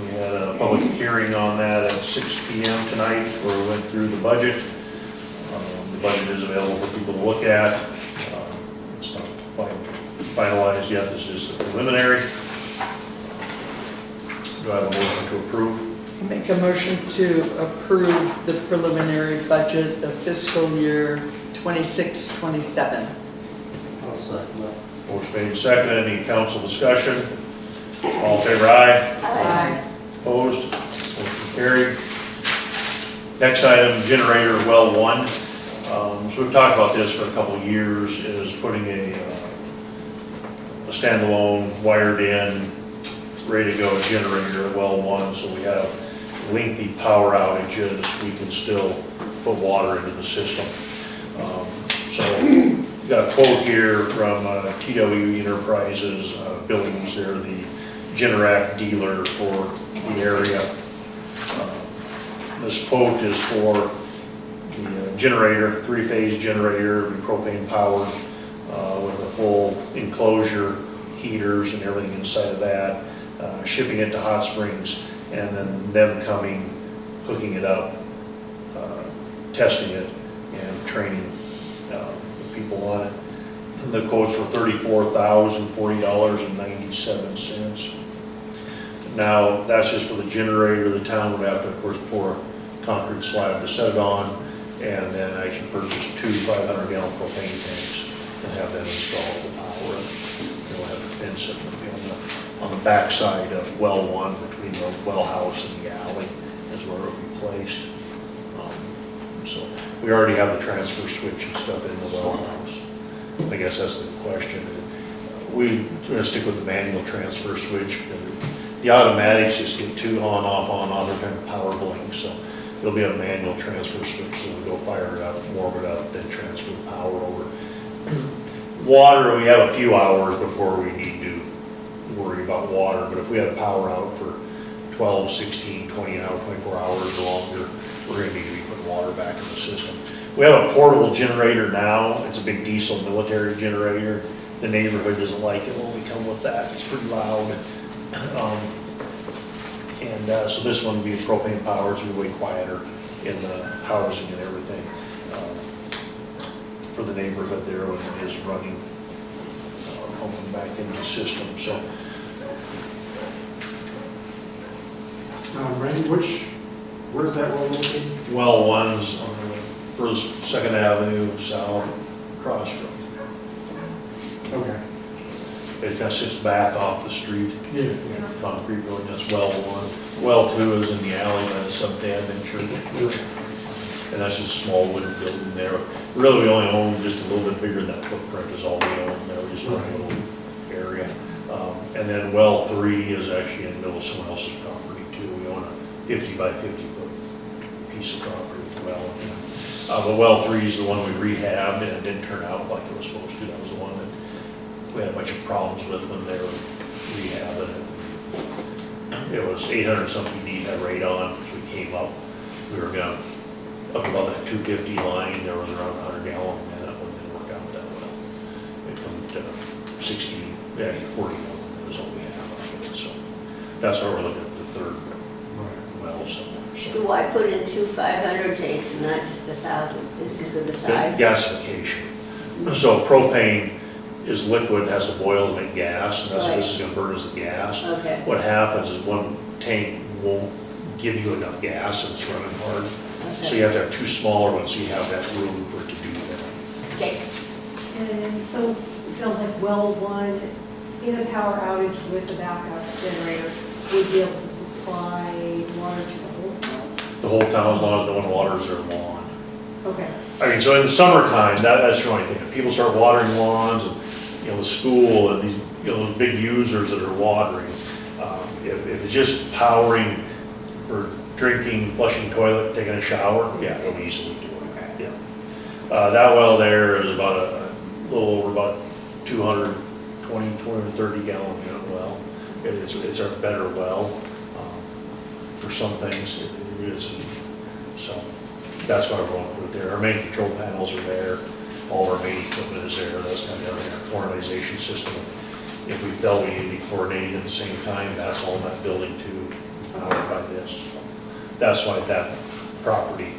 We had a public hearing on that at 6 p.m. tonight where we went through the budget. The budget is available for people to look at. It's not finalized yet, this is the preliminary. Do I have a motion to approve? I'll make a motion to approve the preliminary budget of fiscal year 26-27. I'll second that. Motion made and seconded. Any council discussion? All in favor, aye. Aye. Opposed? Motion carried. Next item, generator well 1. So we've talked about this for a couple of years, is putting a standalone, wired in, ready to go generator at well 1, so we have lengthy power outages, we can still put water into the system. So got a quote here from TW Enterprises, Billings, they're the Generac dealer for the area. This quote is for the generator, 3-phase generator, propane powered, with a full enclosure, heaters and everything inside of that, shipping it to Hot Springs, and then them coming, hooking it up, testing it, and training the people on it. And the quote's for $34,040.97. Now, that's just for the generator. The town would have to, of course, pour a concrete slab to set it on, and then actually purchase 2 500-gallon propane tanks and have them installed to power it. They'll have to fence it on the back side of well 1 between the well house and the alley is where it will be placed. So we already have the transfer switch and stuff in the well house. I guess that's the question. We're going to stick with the manual transfer switch because the automatics just get too on, off, they're kind of power bling. So It'll be a manual transfer switch, so we'll go fire it up, warm it up, then transfer the power over. Water, we have a few hours before we need to worry about water, but if we have power out for 12, 16, 20 hours, 24 hours or longer, we're gonna need to be putting water back in the system. We have a portable generator now. It's a big diesel military generator. The neighborhood doesn't like it when we come with that. It's pretty loud. So this one will be propane powered, so we're way quieter in the housing and everything for the neighborhood there when it is running, pumping back into the system. So Randy, where's that well located? well one's on the first, 2nd Avenue south across from. Okay. It kind of sits back off the street. Yeah. Concrete building, that's well one. Well two is in the alley by the sub-dam church. And that's just a small wooden building there. Really, we only own just a little bit bigger than that footprint is all we own there, we just own a little area. And then well three is actually in the middle of someone else's property too. We own a 50 by 50 foot piece of property as well. But well three is the one we rehabbed and it didn't turn out like it was supposed to. That was the one that we had a bunch of problems with when they were rehabbing it. It was 800 something feet had radon, so we came up. We were going up about that 250 line, there was around 100 gallon a minute when they worked out that well. It come to 40 gallon is all we have of it. So that's why we're looking at the third well somewhere. So why put in 2 500 tanks and not just 1,000? Is it because of the size? Gasification. So propane is liquid, has to boil to make gas, and that's what this is gonna burn as the gas. Okay. What happens is one tank won't give you enough gas and it's running hard. So you have to have 2 smaller ones so you have that room for it to do that. Okay. And so it sounds like well one, in a power outage with a backup generator, would be able to supply water to the whole town? The whole town, as long as no one waters their lawn. Okay. I mean, so in the summertime, that's the only thing. If people start watering lawns and, the school and these, those big users that are watering, if it's just powering for drinking, flushing toilet, taking a shower, yeah, they'll easily do it. Yeah. That well there is about a little over about 230 gallon unit well. It's our better well. For some things, it is. So that's why we're going to put it there. Our main control panels are there. All our main equipment is there. That's kind of our chlorinization system. If we felt we needed to be chlorinating at the same time, that's all in that building too, powered by this. So that's why that property,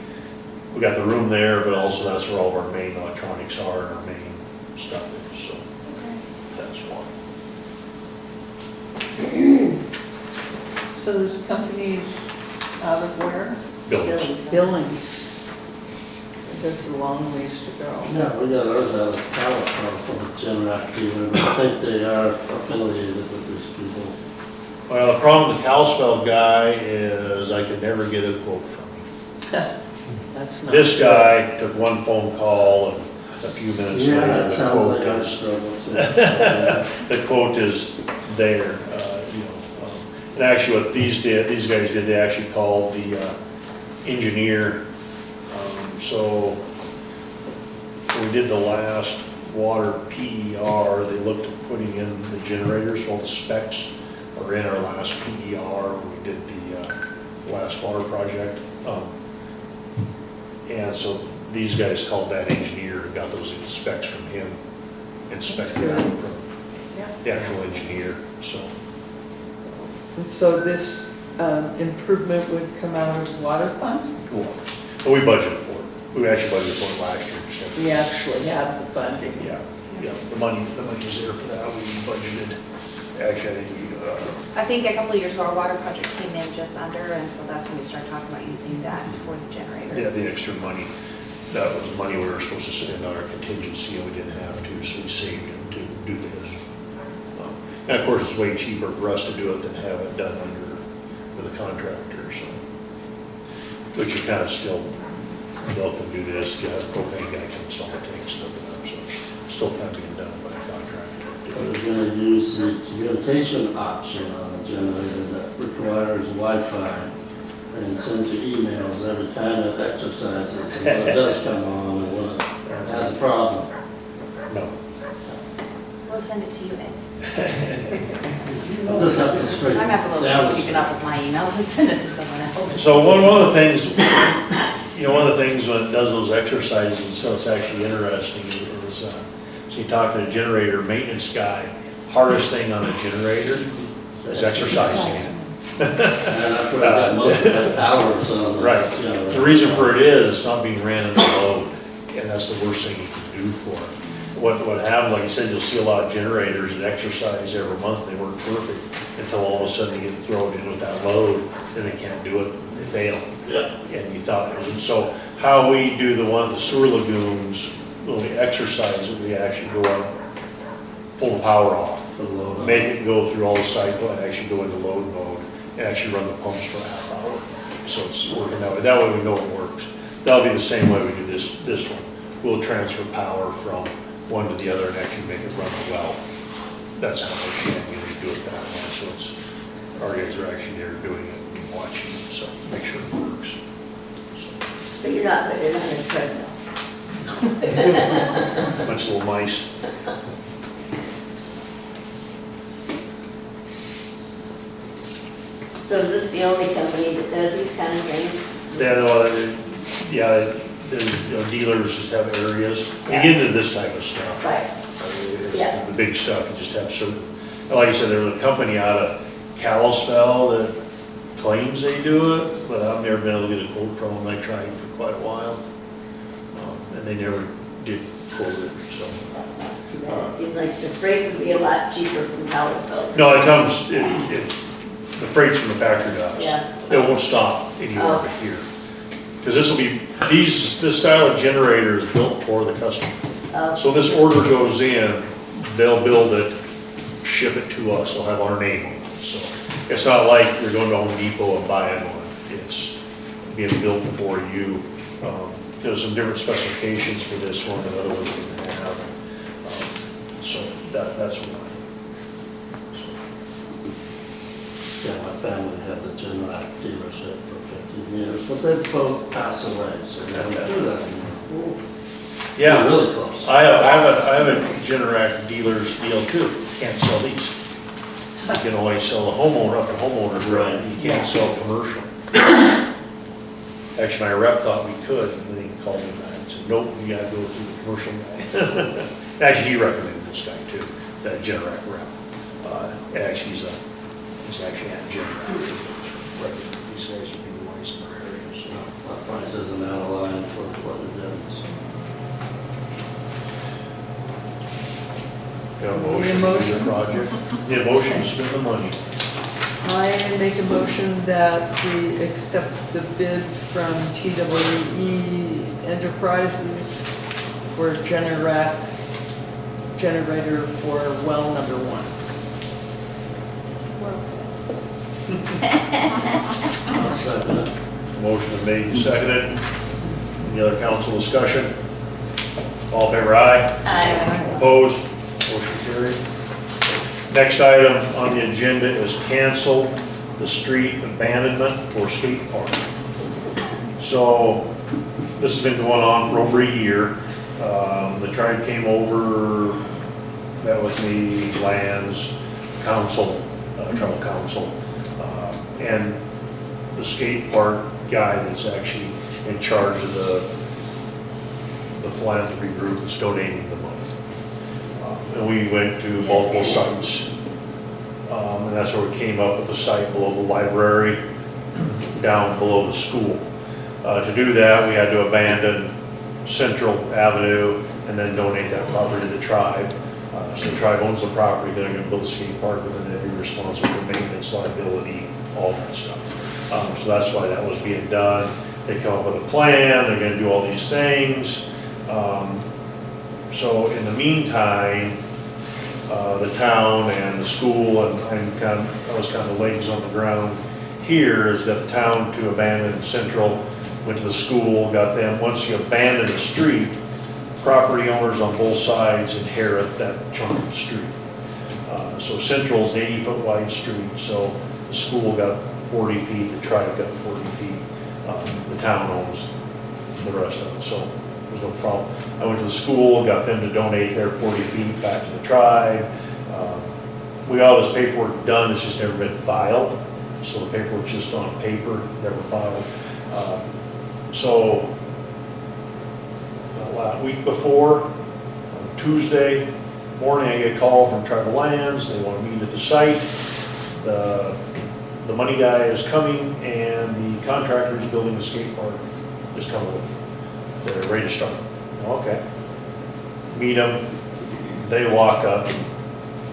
we got the room there, but also that's where all of our main electronics are and our main stuff is. So that's why. So this company's out of where? Buildings. Billings. That's a long ways to go. Yeah, we got ours out of California from Generac even. I think they are affiliated with these people. Well, the problem with the Kalispell guy is I could never get a quote from him. That's not. This guy took one phone call and a few minutes Yeah, later, that the sounds quote like our is, struggle too. the quote is there, and actually what these guys did, they actually called the engineer. So when we did the last water PER, they looked at putting in the generators. All the specs are in our last PER when we did the last water project. And so these guys called that engineer and got those specs from him, inspected out from the actual engineer. So And so this improvement would come out of water fund? cool. But we budgeted for it. We actually budgeted for it last year. Just We actually have the funding. Yeah, the money's there for that. We budgeted. Actually, I think a couple of years ago, our water project came in just under, and so that's when we started talking about using that for the generator. yeah, the extra money, that was money we were supposed to spend on our contingency and we didn't have to, so we saved it to do this. And of course, it's way cheaper for us to do it than have it done with a contractor, so. But you kind of still, they'll can do this, you have a propane guy can install the tanks and everything, so still kind of being done by a contractor. We're gonna use the communication option on a generator that requires Wi-Fi and sends you emails every time it exercises, and when it does come on, and when it has a problem. No. We'll send it to you, Ed. I'll just have to straight I'm having a little down trouble the keeping up with my emails and send it to someone else. So one of the things, one of the things when it does those exercises, so it's actually interesting, is, so you talk to the generator maintenance guy, hardest thing on a generator is exercising. And that's where I got most of my powers on. Right. You know, The reason for it is, it's not being ran under load, and that's the worst thing you can do for it. What happens, like you said, you'll see a lot of generators that exercise every month, they work perfect, until all of a sudden they get thrown in with that load, and they can't do it, they fail. Yeah. And you thought it was, and so how we do the one at the sewer lagoons, when we exercise it, we actually go out, pull the power off, the load on. make it go through all the cycle, and actually go into load mode, and actually run the pumps for a half hour. So it's working that way. That way we know it works. That'll be the same way we do this one. We'll transfer power from one to the other and actually make it run well. That's how we manually do it that way. So it's, our guys are actually there doing it and watching it, so make sure it works. So, But you're not putting it on a treadmill. bunch of little mice. So is this the only company that does these kind of things? Yeah, no, yeah, there's, dealers just have areas. You get into this type of stuff. Right. I mean, Yeah. the big stuff, you just have certain, like I said, there's a company out of Kalispell that claims they do it, but I've never been able to get a quote from them. I tried for quite a while. And they never did quote it, so. Too bad. It seemed like the freight would be a lot cheaper from Kalispell. No, it comes, the freight's from the factory to us. Yeah. It won't stop anywhere Oh. but here. Because this will be, this style of generator is built for the customer. So this order goes in, they'll build it, ship it to us, they'll have our name on it. So it's not like you're going to Home Depot and buying one. It's being built for you. There's some different specifications for this one than other ones we have. So that's why. So, Yeah, my family had the Generac dealership for 15 years, but they both passed away, so we don't do that anymore. yeah. We're really close. I have a Generac dealer's deal too. Can't sell these. You can only sell the homeowner, up in homeowner, right? You can't sell commercial. Actually, my rep thought we could, and then he called me back and said, nope, you gotta go through the commercial guy. Actually, he recommended this guy too, that Generac rep. And actually, he's actually at Generac. These guys would be the ones in our area, so. My price isn't out of line for what they're doing, so. Got a motion for the project? Need a motion to spend the money. I make a motion that we accept the bid from TWE Enterprises for Generac generator for well number 1. Well said. I'll second it. Motion been made and seconded. Any other council discussion? All in favor, aye? Aye. Opposed? Motion carried. Next item on the agenda is cancel the street abandonment for skate park. So this has been going on for over a year. The tribe came over, met with me, lands, council, tribal council, and the skate park guy that's actually in charge of the philanthropy group that's donating the money. And we went to multiple sites, and that's where we came up with the site below the library, down below the school. To do that, we had to abandon Central Avenue and then donate that property to the tribe. So the tribe owns the property, they're gonna build a skate park, but then they'd be responsible for maintenance, liability, all that stuff. So that's why that was being done. They come up with a plan, they're gonna do all these things. So in the meantime, the town and the school, and I was kind of legs on the ground here, is that the town to abandon Central, went to the school, got them, once you abandon a street, property owners on both sides inherit that chunk of street. So Central's an 80-foot wide street, so the school got 40 feet, the tribe got 40 feet. The town owns the rest of it, so there's no problem. I went to the school, got them to donate their 40 feet back to the tribe. We got all this paperwork done, it's just never been filed. So the paperwork's just on paper, never filed. So week before, on Tuesday morning, I get a call from Tribal Lands. They want to meet at the site. The money guy is coming, and the contractor who's building the skate park is coming with them. They're ready to start. Okay. Meet them. They walk up,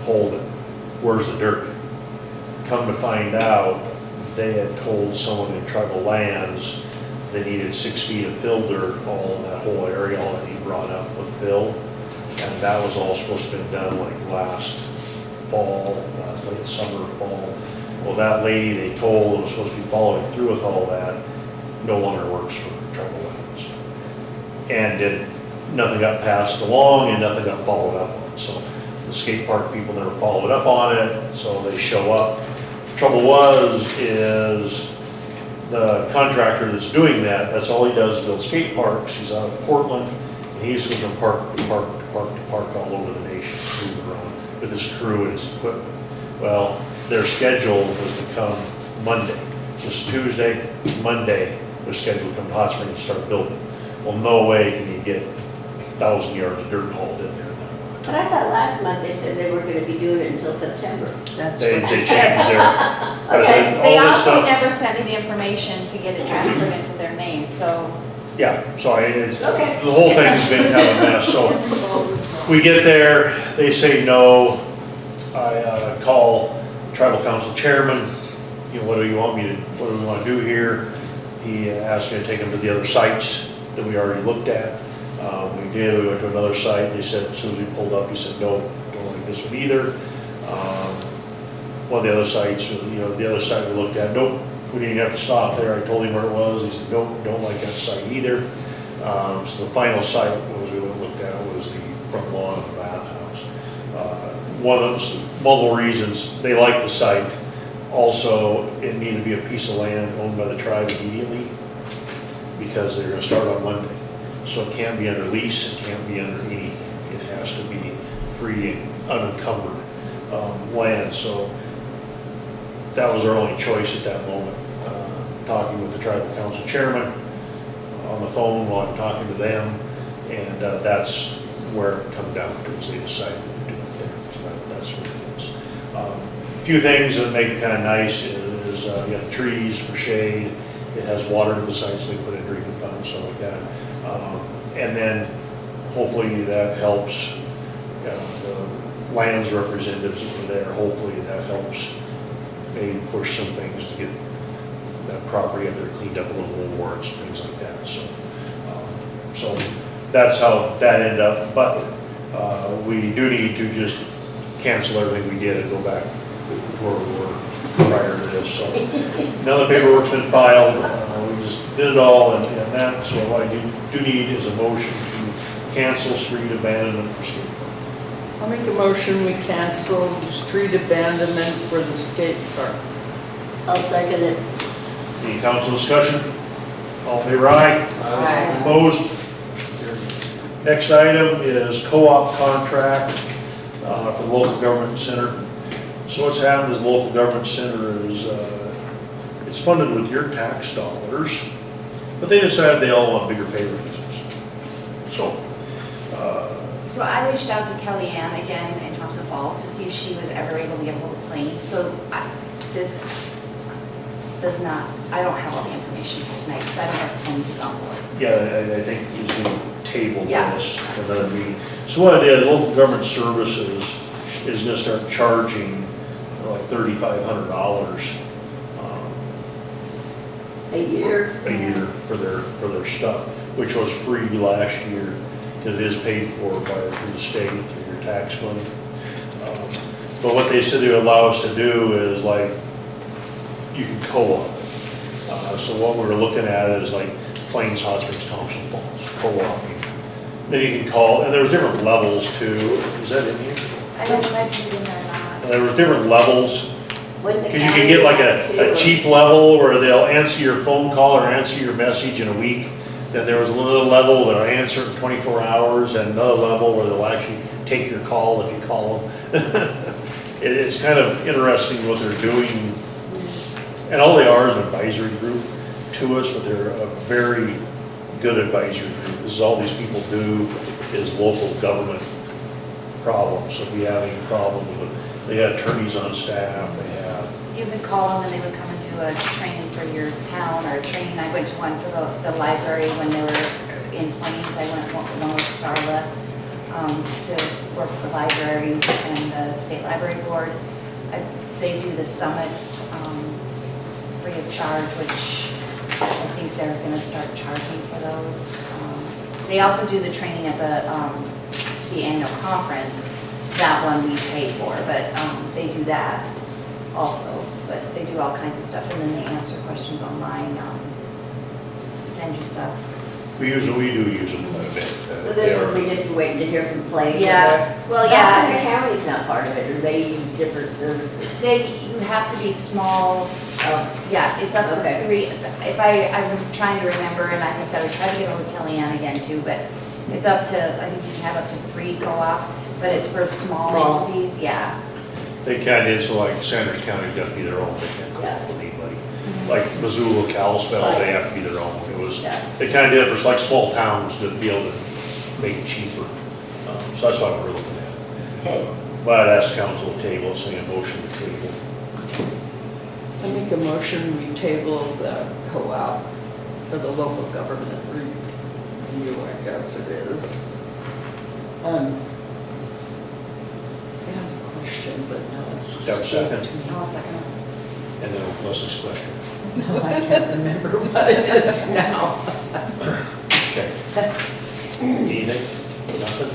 hold it. Where's the dirt? Come to find out, they had told someone in Tribal Lands they needed 6 feet of fill dirt all in that whole area, all that he brought up with fill. And that was all supposed to have been done like last fall, late summer, fall. Well, that lady they told was supposed to be following through with all that, no longer works for Tribal Lands. And nothing got passed along and nothing got followed up on. So the skate park people never followed up on it, so they show up. Trouble is the contractor that's doing that, that's all he does is build skate parks. He's out of Portland, and he just goes from park to park to park to park all over the nation, moving around with his crew and his equipment. Well, their schedule was to come Monday. This Tuesday, Monday, their schedule to come to Hot Springs and start building. Well, no way can you get 1,000 yards of dirt hauled in there. But I thought last month they said they were gonna be doing it until September. That's They what changed their. Okay. They all this also stuff- never sent me the information to get it transferred into their name, so. Yeah, sorry, it's, the Okay. whole thing's been kind of a mess, so we get there, they say no. I call tribal council chairman, you know, what do you want me to, what do we want to do here? He asked me to take him to the other sites that we already looked at. We did, we went to another site, they said, as soon as we pulled up, he said, no, don't like this one either. One of the other sites, you know, the other site we looked at, nope, we didn't have to stop there, I told him where it was, he said, nope, don't like that site either. So the final site was we went and looked at was the front lawn of the bathhouse. One of those, multiple reasons, they like the site. Also, it needed to be a piece of land owned by the tribe immediately because they're gonna start on Monday. So it can't be under lease, it can't be under anything. It has to be free and unencumbered land. So that was our only choice at that moment. Talking with the tribal council chairman on the phone while I'm talking to them, and that's where it come down to is they decided to do it there. So that's what it is. A few things that make it kind of nice is you got the trees for shade. It has water to the site, so they put in drinking fountains, stuff like that. And then hopefully that helps the lands representatives that were there. Hopefully that helps maybe push some things to get that property up there cleaned up a little more and some things like that. So that's how that ended up. But we do need to just cancel everything we did and go back to where we were prior to this. So now the paperwork's been filed. We just did it all and that. So what I do need is a motion to cancel street abandonment for skate park. I'll make a motion, we cancel the street abandonment for the skate park. I'll second it. Any council discussion? All in favor, aye? Aye. Opposed? Next item is co-op contract for the local government center. So what's happened is the local government center is, it's funded with your tax dollars, but they decided they all want bigger pay raises. So, So I reached out to Kellyanne again in Thompson Falls to see if she was ever able to get a hold of Plains. So this does not, I don't have all the information for tonight because I don't know if Plains is on board. yeah, I think he's going to table Yeah. this for another meeting. So what it is, local government services is going to start charging like $3,500 A year. for their stuff, which was free last year, because it is paid for through the state, through your tax money. But what they said they would allow us to do is like, you can co-op. So what we were looking at is like Plains, Hot Springs, Thompson Falls, co-oping. Then you can call, and there's different levels too. Is that in here? I don't know if it's in there or not. There was different levels Wouldn't the Because you can county get like do a that cheap level where they'll answer your phone call or answer your message in a week. Then there was a little level that'll answer in 24 hours and another level where they'll actually take your call if you call them. It's kind of interesting what they're doing. And all they are is an advisory group to us, but they're a very good advisory group. This is all these people do is local government problems. So if you have any problems with, they have attorneys on staff, they have. You could call them and they would come and do a training for your town or a training. I went to one for the library when they were in Plains. I went to one with Starla to work with the libraries and the state library board. They do the summits free of charge, which I think they're gonna start charging for those. They also do the training at the annual conference. That one we pay for, but they do that also. But they do all kinds of stuff, and then they answer questions online, send you stuff. We do use them quite a bit. So this is, we just waiting to hear from Plains? Yeah, well, So yeah. the county's not part of it, or they use different services? You have to be small, yeah, it's up to Okay. 3, I'm trying to remember, and like I said, we tried to get over Kellyanne again too, but it's up to, I think you can have up to 3 co-op, but it's for small Small. entities, yeah. They kind of, so like Sanders County's got to be their own, they can't go Yeah. with anybody. Like Missoula, Kalispell, they have to be their own. It was, Yeah. they kind of did it for like small towns to be able to make it cheaper. So that's what we're looking at. Okay. But I'd ask council to table, saying a motion to table. I make a motion, we table the co-op for the local government review, I guess it is. I had a question, but no, it's. Have a second? escaped me. I'll second it. And then Leslie's question. No, I can't remember what it is now. Okay. Anything? Nothing?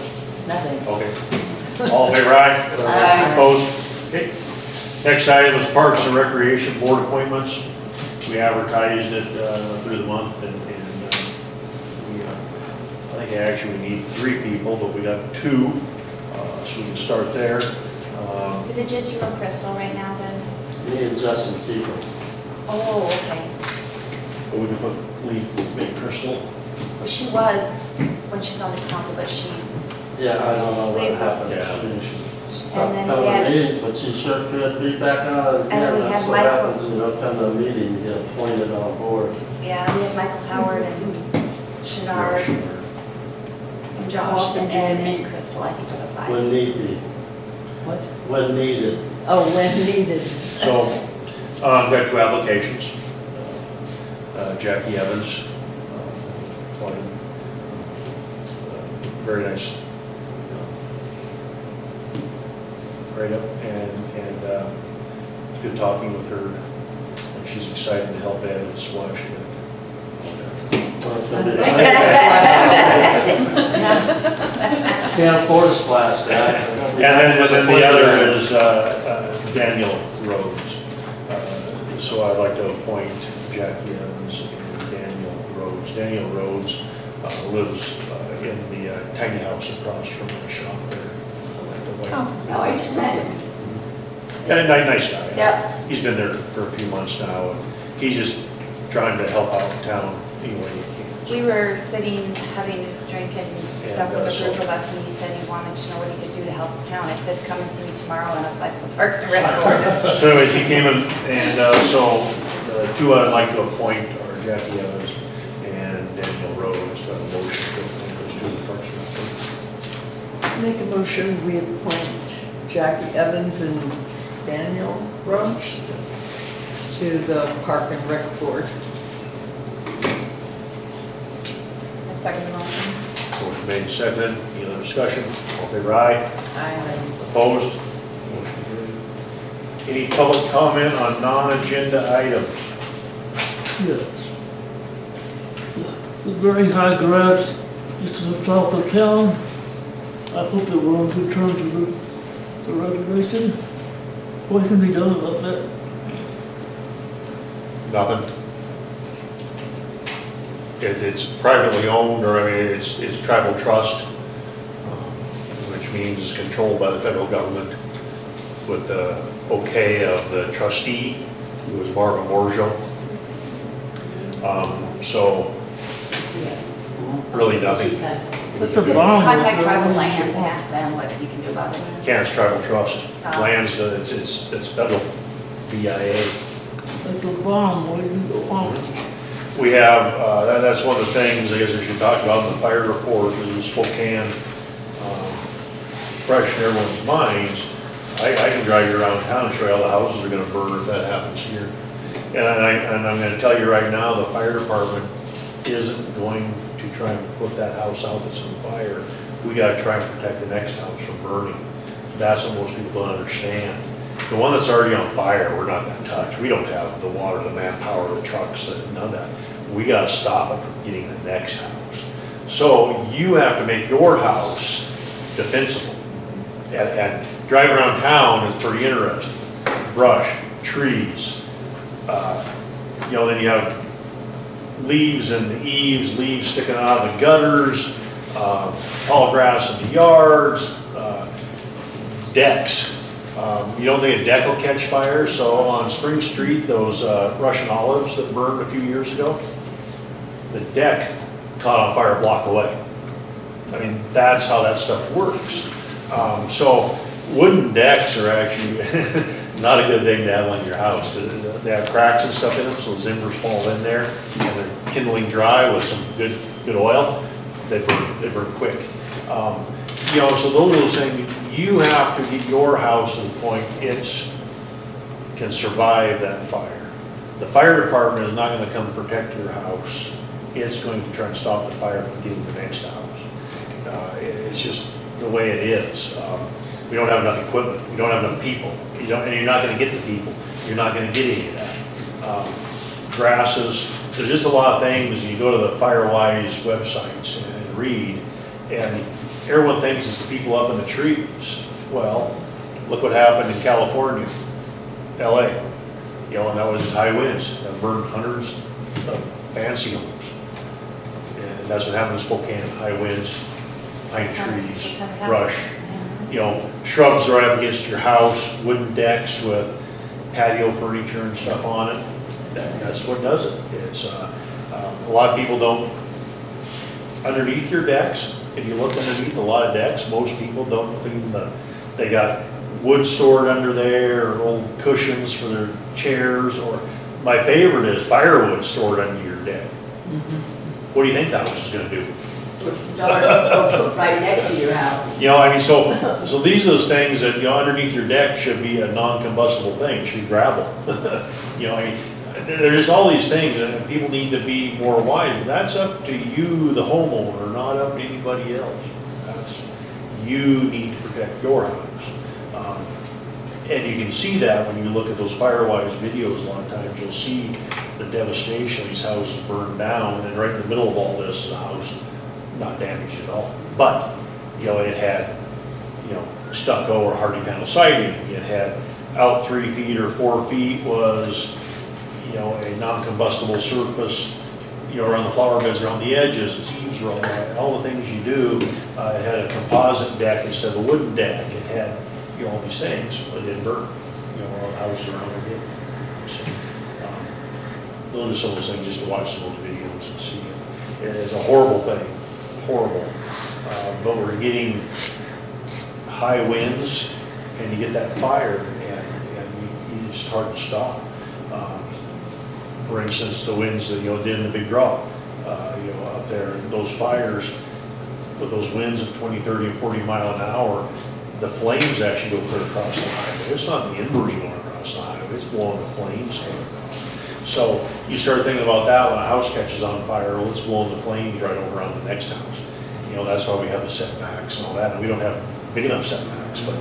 Nothing. Okay. All in favor, aye? Aye. Opposed? Okay. Next item is Parks and Recreation Board appointments. We advertised it through the month and we, I think actually we need 3 people, but we got 2, so we can start there. Is it just you and Crystal right now then? Me and Justin Kiefer. Oh, okay. But we can put, make Crystal. Well, she was when she was on the council, but she, Yeah, I don't know what We- happened. Yeah. She And stopped then coming we to had- meetings, but she sure could be back on again. And then we That's had what Michael. happens when you don't come to a meeting, you get appointed on board. yeah, we had Michael Howard and Shanard and How Josh often and do you Ed meet? and Crystal, I think are the 5. When need be, What? when needed. Oh, when needed. So, got 2 applications. Jackie Evans, applied. Very nice. Right up, and good talking with her. And she's excited to help Ed with the splash pad. Well, it's gonna be nice. Can't afford a splash guy. And then the other is Daniel Rhodes. So I'd like to appoint Jackie Evans and Daniel Rhodes. Daniel Rhodes lives in the tiny house across from the shop there. Oh, I just met him. And nice guy. Yep. He's been there for a few months now, and he's just trying to help out town any way he can. We were sitting, having a drink and stuff And, with a so- group of us, and he said he wanted to know what he could do to help the town. I said, come and see me tomorrow and apply for the Parks and Rec board. So anyways, he came in, and so the 2 I'd like to appoint are Jackie Evans and Daniel Rhodes. So I have a motion to appoint those 2 to the Parks and Rec. Make a motion, we appoint Jackie Evans and Daniel Rhodes to the Park and Rec Board. I second the motion. Motion made, seconded. Any other discussion? All in favor, aye? Opposed? Motion carried. Any public comment on non-agenda items? Yes. The very high grass just to the south of town. I hope that we're on good terms with the reservation. What can be done about that? Nothing. It's privately owned, or I mean, it's tribal trust, which means it's controlled by the federal government with a okay of the trustee, who was Marvin Borjo. So really nothing. It's a bomb. Contact tribal lands and ask them what you can do about it. Kansas Tribal Trust, Oh. lands, it's federal, BIA. It's a bomb, what do you want? We have, that's one of the things, I guess I should talk about in the fire report, is Spokane, fresh in everyone's minds. I can drive you around town and show you all the houses are gonna burn if that happens here. And I'm gonna tell you right now, the fire department isn't going to try and put that house out that's on fire. We gotta try and protect the next house from burning. That's what most people don't understand. The one that's already on fire, we're not gonna touch. We don't have the water, the manpower, the trucks, none of that. We gotta stop it from getting the next house. So you have to make your house defensible. And driving around town is pretty interesting. Brush, trees, then you have leaves in the eaves, leaves sticking out of the gutters, tall grass in the yards, decks. You don't think a deck will catch fire? So on Spring Street, those Russian olives that burned a few years ago, the deck caught on fire a block away. I mean, that's how that stuff works. So wooden decks are actually not a good thing to have on your house. They have cracks and stuff in them, so the zimbers fall in there, and they're kindling dry with some good oil. They burn quick. So those are those things, you have to get your house to the point it can survive that fire. The fire department is not gonna come protect your house. It's going to try and stop the fire from getting the next house. It's just the way it is. We don't have enough equipment, we don't have enough people, and you're not gonna get the people, you're not gonna get any of that. Grasses, there's just a lot of things, you go to the Firewise websites and read, and everyone thinks it's the people up in the trees. Well, look what happened in California, LA, and that was just high winds, that burned hundreds of fancy homes. And that's what happened in Spokane, high winds, pine trees, brush. Shrubs right up against your house, wooden decks with patio furniture and stuff on it. That's what does it. It's, a lot of people don't, underneath your decks, if you look underneath a lot of decks, most people don't clean they got wood stored under there, or old cushions for their chairs, or my favorite is firewood stored under your deck. What do you think the house is gonna do? Or start right next to your house. So these are those things that, underneath your deck should be a non-combustible thing, it should be gravel. There's just all these things, and people need to be more wise. That's up to you, the homeowner, not up to anybody else. You need to protect your house. And you can see that when you look at those Firewise videos. A lot of times you'll see the devastation, these houses burned down, and right in the middle of all this is a house not damaged at all. But, it had, stucco or hardy panel siding. It had out 3 feet or 4 feet was, a non-combustible surface, around the flower beds, around the edges, its eaves were all the things you do. It had a composite deck instead of a wooden deck. It had, all these things, but it didn't burn, all the houses around it did. So, those are some of those things, just to watch some of those videos and see it. It's a horrible thing, horrible. But we're getting high winds, and you get that fire, and it's hard to stop. For instance, the winds that did in the big draw, up there, those fires with those winds of 20, 30, and 40 mile an hour, the flames actually go clear across the highway. It's not the embers going across the highway, it's blowing the flames clear across. So you start thinking about that when a house catches on fire, well, it's blowing the flames right over on the next house. That's why we have the setbacks and all that, and we don't have big enough setbacks, but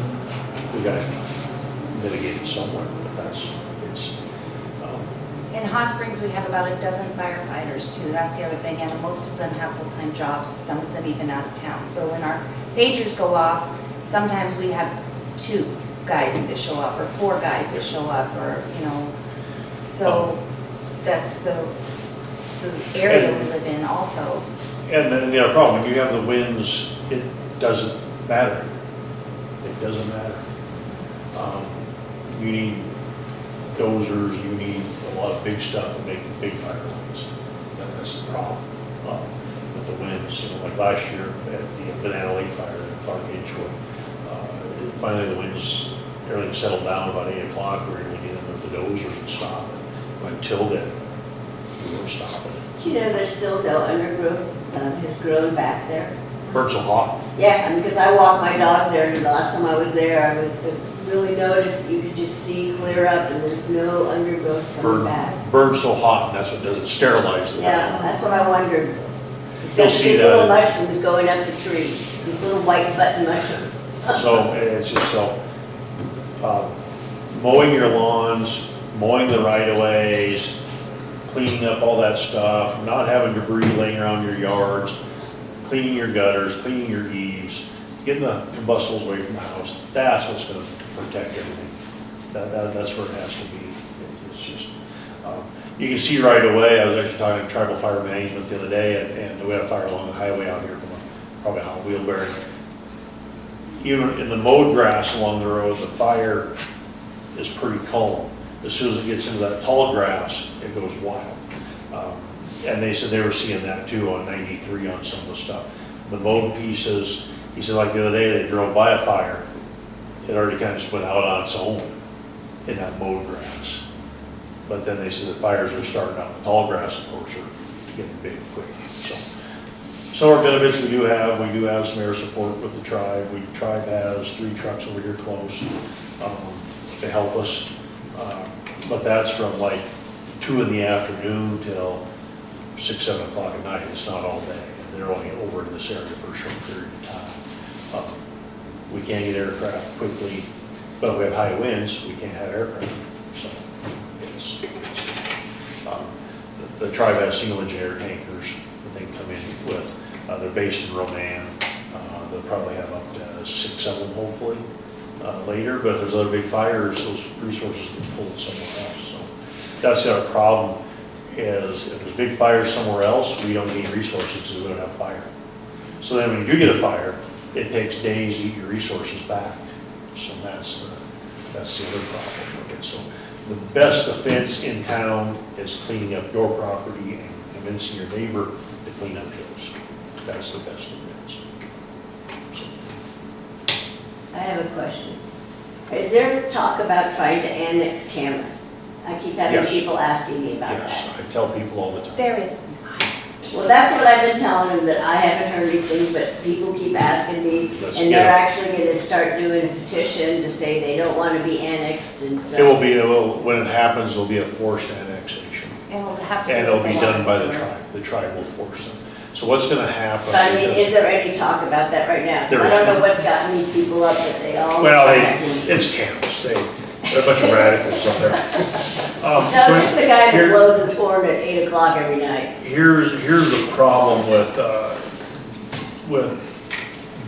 we gotta mitigate it somewhere. But In Hot Springs, we have about a dozen firefighters too. That's the other thing, and most of them have full-time jobs, some of them even out of town. So when our pagers go off, sometimes we have 2 guys that show up, or 4 guys that show up, or, so that's the area we live in also. And then the other problem, when you have the winds, it doesn't matter. It doesn't matter. you need dozers, you need a lot of big stuff to make the big fire lines. That's the problem with the winds. You know, like last year at the Banana Lake Fire in Clark Edgewood, finally the winds, everything settled down about 8 o'clock. We were able to get in with the dozers and stop it. Until then, we weren't stopping it. Do you know there's still no undergrowth has grown back there? Burned so hot. Yeah, I mean, because I walk my dogs there, and the last time I was there, I really noticed you could just see clear up, and there's no undergrowth coming back. Burned so hot, and that's what does it, sterilize the Yeah, ground. that's what I wondered. Except see these that. little mushrooms going up the trees, these little white button mushrooms. So it's just mowing your lawns, mowing the right-of-ways, cleaning up all that stuff, not having debris laying around your yards, cleaning your gutters, cleaning your eaves, getting the combustibles away from the house. That's what's going to protect everything. That's where it has to be. It's just, you can see right away. I was actually talking to Tribal Fire Management the other day, and we had a fire along the highway out here from probably a hot wheelbarrow. Even in the mowed grass along the road, the fire is pretty calm. As soon as it gets into that tall grass, it goes wild. And they said they were seeing that too on 93 on some of the stuff. The mowed pieces, he said like the other day they drove by a fire. It already kind of just went out on its own in that mowed grass. But then they said the fires are starting out in the tall grass, of course, are getting big quick. So some of our benefits we do have some air support with the tribe. The tribe has 3 trucks over here close to help us. But that's from like 2 in the afternoon till 6, 7 o'clock at night. It's not all day. And they're only over in this area for a short period of time. We can't get aircraft quickly, but if we have high winds, we can't have aircraft. So the tribe has single engine air tankers that they can come in with. They're based in Roman. They'll probably have up to 6 of them hopefully later, but if there's other big fires, those resources get pulled somewhere else. So that's our problem, is if there's big fires somewhere else, we don't need resources because we don't have fire. So then when you do get a fire, it takes days to get your resources back. So that's the other problem with it. So the best defense in town is cleaning up your property and convincing your neighbor to clean up his. That's the best defense. So. I have a question. Is there talk about trying to annex Camas? I keep having Yes. people asking me about Yes, that. I tell people all the time. There is, Well, that's what I've been telling them, that I haven't heard anything, but people keep asking me, Let's and get they're it. actually gonna start doing a petition to say they don't wanna be annexed and It so. will be, when it happens, it'll be a forced annexation. and we'll have to. And do it'll what be they done want, by the so- tribe. The tribe will force them. So what's gonna happen? But I mean, because- is there any talk about that right now? There I is don't know not. what's gotten these people up, but they all. Well, contact me. it's camps. They're a bunch of radicals up there. No, So just the guy that here- blows his horn at 8 o'clock every night. Here's the problem with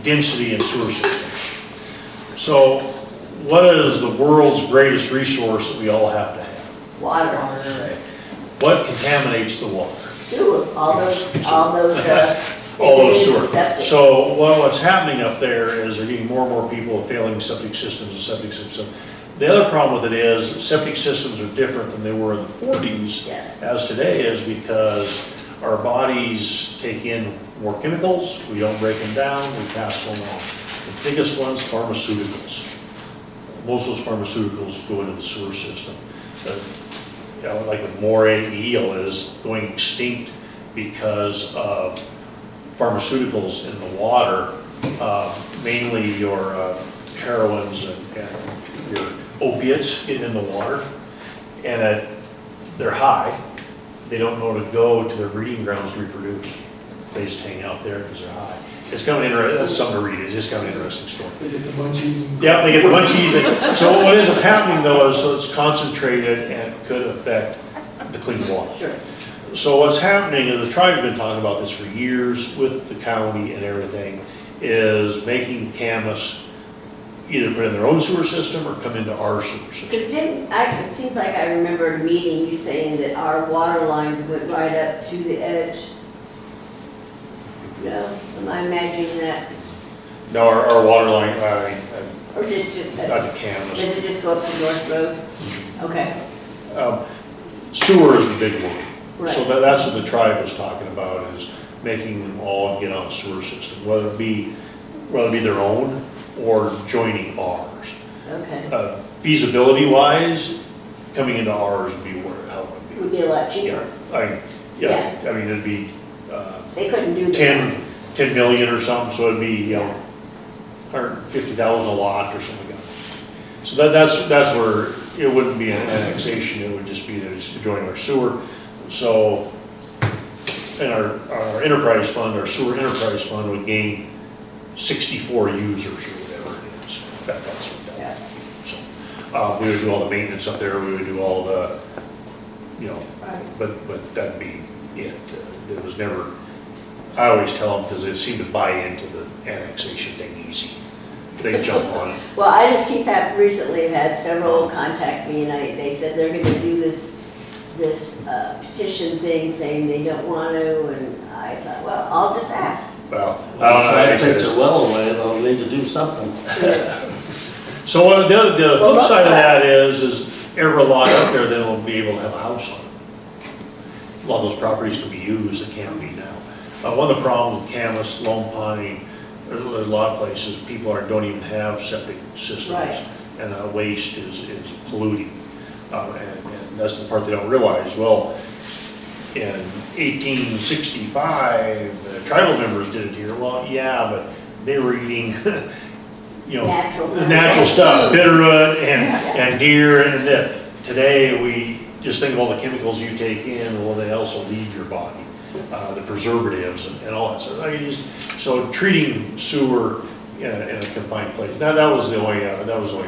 density in sewer systems. So what is the world's greatest resource that we all have to have? Water, What contaminates the water? sewer, all those. All those sewer. septic. So what's happening up there is they're getting more and more people with failing septic systems and septic systems. The other problem with it is septic systems are different than they were in the 40s. Yes. As today is because our bodies take in more chemicals, we don't break them down, we pass them on. The biggest one's pharmaceuticals. Most of those pharmaceuticals go into the sewer system. Like the moray eel is going extinct because of pharmaceuticals in the water, mainly your heroines and your opiates getting in the water, and they're high. They don't know to go to their breeding grounds to reproduce. They just hang out there because they're high. It's kind of interesting. That's something to read. It's just kind of an interesting story. They get the munchies. Yeah, they get the munchies. So what ends up happening though is so it's concentrated and could affect the clean water. Sure. So what's happening is the tribe has been talking about this for years with the county and everything, is making Camas either put in their own sewer system or come into our sewer system. Because it seems like I remember a meeting, you saying that our water lines went right up to the edge. No, am I imagining that? No, our water line, Or just, not to Camas. does it just go up to North Road? Okay, Sewer is the big one. So right, that's what the tribe was talking about, is making them all get on a sewer system, whether it be their own or joining ours. okay. Feasibility wise, coming into ours would be how it would be. Would be a lot cheaper. Yeah, I mean, it'd be, They couldn't do that. 10 million or something, so it'd be, 150,000 a lot or something like that. So that's where it wouldn't be an annexation, it would just be that it's joining our sewer. So, and our enterprise fund, our sewer enterprise fund would gain 64 users or whatever it is. That's what that Yeah. So, we would do all the maintenance up there, we would do all the, Right. but that'd be it. There was never, I always tell them, because they seem to buy into the annexation thing easy. They jump on it. Well, I just recently have had several contact me, and they said they're gonna do this petition thing saying they don't want to, and I thought, well, I'll just ask. Well, I Well, don't know. if it takes a well away, they'll need to do something. So the flip side of that is every lot up there then will be able to have a house on it. A lot of those properties can be used, it can't be now. One of the problems with Camas, Lone Pine, there's a lot of places, people don't even have septic systems. Right. And the waste is polluting. And that's the part they don't realize. Well, in 1865, the tribal members did it here. Well, yeah, but they were eating, natural stuff, bitterroot and deer, and that. Today, we just think of all the chemicals you take in, well, they also leave your body, the preservatives and all that stuff. So treating sewer in a confined place. Now, that was the only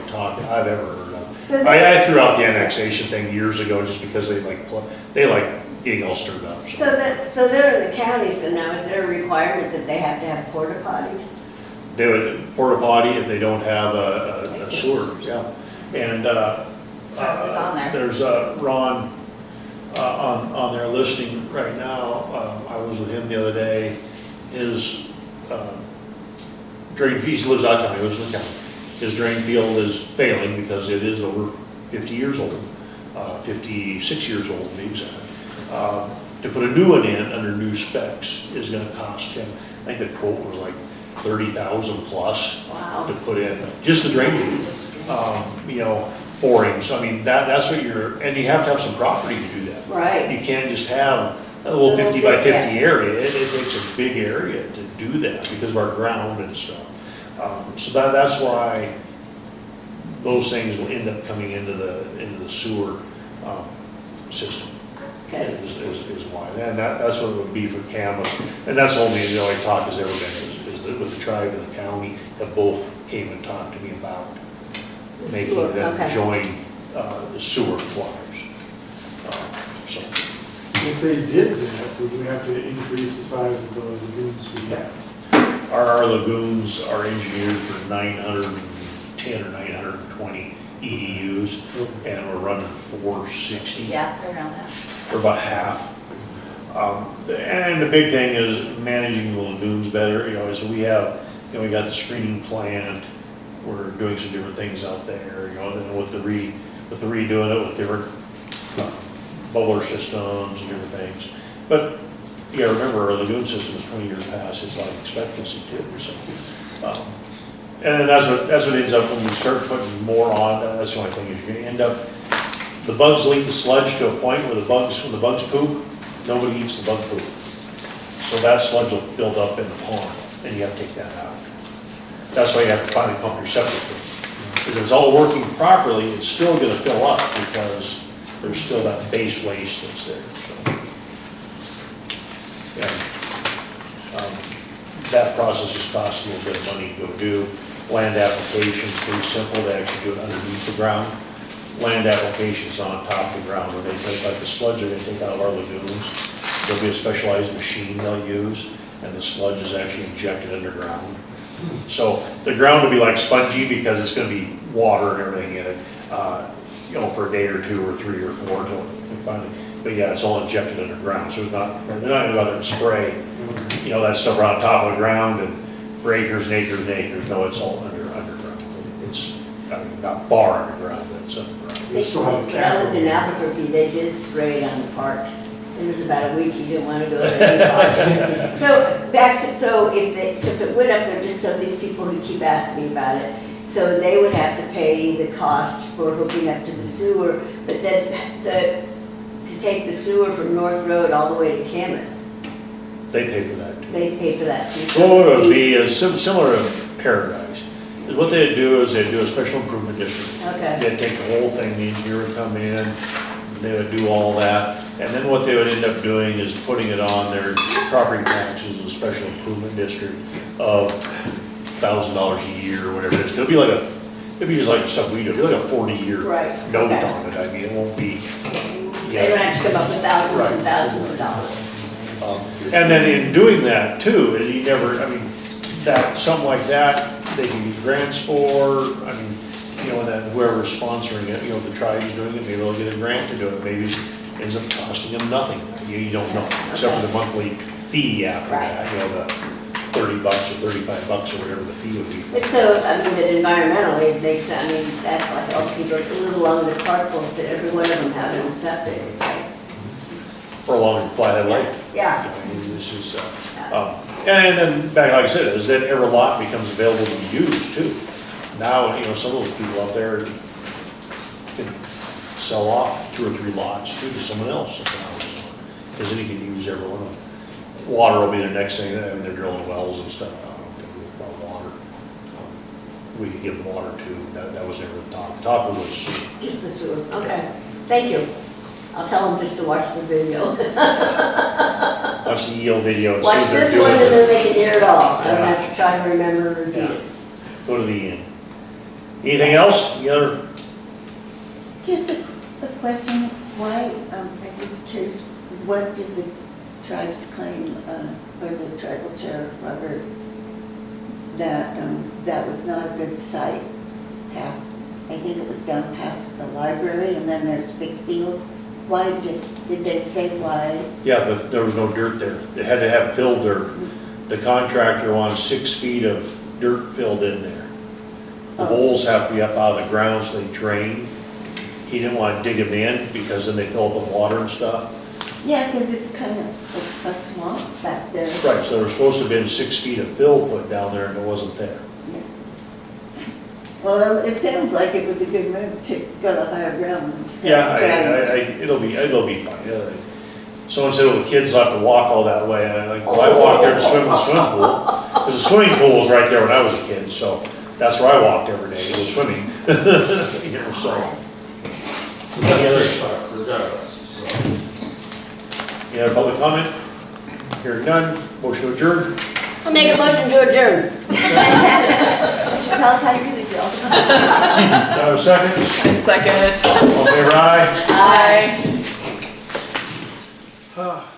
talk I've ever heard of. So I threw out the annexation thing years ago just because they like getting all stirred up. So they're in the county, so now is there a requirement that they have to have porta potties? They would porta potty if they don't have a sewer, yeah. And So it was on there. there's Ron on there listening right now. I was with him the other day. His drain, he lives out of town, he lives in the county. His drain field is failing because it is over 50 years old, 56 years old to be exact. To put a new one in under new specs is gonna cost him, I think the quote was like 30,000 plus Wow. to put in, just the drain field, for him. So I mean, that's what and you have to have some property to do that. Right. You can't just have a little 50 by 50 area. It takes a big area to do that because of our ground and stuff. So that's why those things will end up coming into the sewer system. Okay. Is why, and that's what it would be for Camas, and that's only the only talk has ever been is that with the tribe and the county have both came and talked to me about making Sewer, them okay. join the sewer wires. So If they did that, would we have to increase the size of the lagoons we have? our lagoons are engineered for 910 or 920 EDUs, and we're running 460. Yeah, around that. For about half. And the big thing is managing the lagoons better, so we have, we got the screening plant, we're doing some different things out there, then with the redoing it with different bubbler systems and different things. But you gotta remember, our lagoon system is 20 years past its life expectancy too, so. And then that's what ends up when we start putting more on, that's the only thing, is you're gonna end up, the bugs leak the sludge to a point where when the bugs poop, nobody eats the bug poop. So that sludge will build up in the pond, and you have to take that out. That's why you have to finally pump your septic tank. If it's all working properly, it's still gonna fill up because there's still that base waste that's there. So, yeah. That process just costs a little bit of money to go do. Land application's pretty simple, they actually do it underneath the ground. Land applications on top of the ground, where they take like the sludge they're gonna take out of our lagoons. There'll be a specialized machine they'll use, and the sludge is actually injected underground. So the ground will be like spongy because it's gonna be water and everything in it, for a day or two or 3 or 4 until we finally, but yeah, it's all injected underground, so they're not gonna go out there and spray, that stuff around top of the ground and for acres and acres and acres. No, it's all underground. It's not far underground, but some underground. They, still have a when I lived in cap. Albuquerque, they did spray it on the parks. There was about a week you didn't want to go to any park. So back to, so if it went up there, just so these people who keep asking me about it, so they would have to pay the cost for hooking up to the sewer, but then to take the sewer from North Road all the way to Camas, They pay for that too. they pay for that too. So what it would be is similar to Paradise. Is what they'd do is they'd do a special improvement district. Okay, They'd take the whole thing, the engineer would come in, they would do all that. And then what they would end up doing is putting it on their property taxes as a special improvement district of $1,000 a year or whatever it is. It'd be just like the stuff we do, it'd be like a 40-year Right, note okay. on it. I mean, it won't be, they don't have to come up with thousands Right. and thousands of dollars. And then in doing that too, you never, I mean, that, something like that, they can get grants for, I mean, you know, and then whoever's sponsoring it, you know, if the tribe's doing it, maybe they'll get a grant to do it, maybe it ends up costing them nothing, you don't know, except for the monthly fee after that, you know, the $30 or $35 or whatever the fee would be. But so, I mean, but environmentally, it makes, I mean, that's like, oh, people are a little along the cardboard that every one of them have in a septic, it's like, it's, For a long flathead lake. yeah. I mean, this is, and then back, like I said, is that every lot becomes available to be used too. Now, you know, some of those people out there can sell off 2 or 3 lots too to someone else if the house is on. Because then you can use every one of them. Water will be the next thing, I mean, they're drilling wells and stuff, I don't think it's about water. We could give them water too, that was never the top. The top was the sewer. Just the sewer, okay, thank you. I'll tell them just to watch the video. Watch the EL video and see Watch what they're this one and doing. then they can hear it all. I don't Yeah. have to try to remember and repeat Yeah. it. Go to the end. Anything else? Any other? Just a question, why, I'm just curious, what did the tribes claim, or the tribal chair, Robert, that, that was not a good site past, I think it was down past the library, and then there's Big Field? Why did they say why? Yeah, there was no dirt there. It had to have filled dirt. The contractor wants 6 feet of dirt filled in there. The Oh. bowls have to be up out of the ground so they drain. He didn't want to dig them in because then they fill up with water and stuff. Yeah, because it's kind of a swamp back there. Right, so there was supposed to have been 6 feet of fill put down there and it wasn't there. Yeah. Well, it sounds like it was a good move to go to higher ground instead Yeah, of driving. it'll be fine. Yeah, someone said, well, the kids will have to walk all that way. And I'm like, well, I walked there to swim in the swimming pool. Because the swimming pool was right there when I was a kid, so that's where I walked every day, it was swimming. You know, so. That's the part, regardless, so. Any other public comment? Hearing none, motion adjourned. I'll make a motion to adjourn. Tell us how you really feel. Do I have a second? I second it. All in favor, aye? Aye. Ah.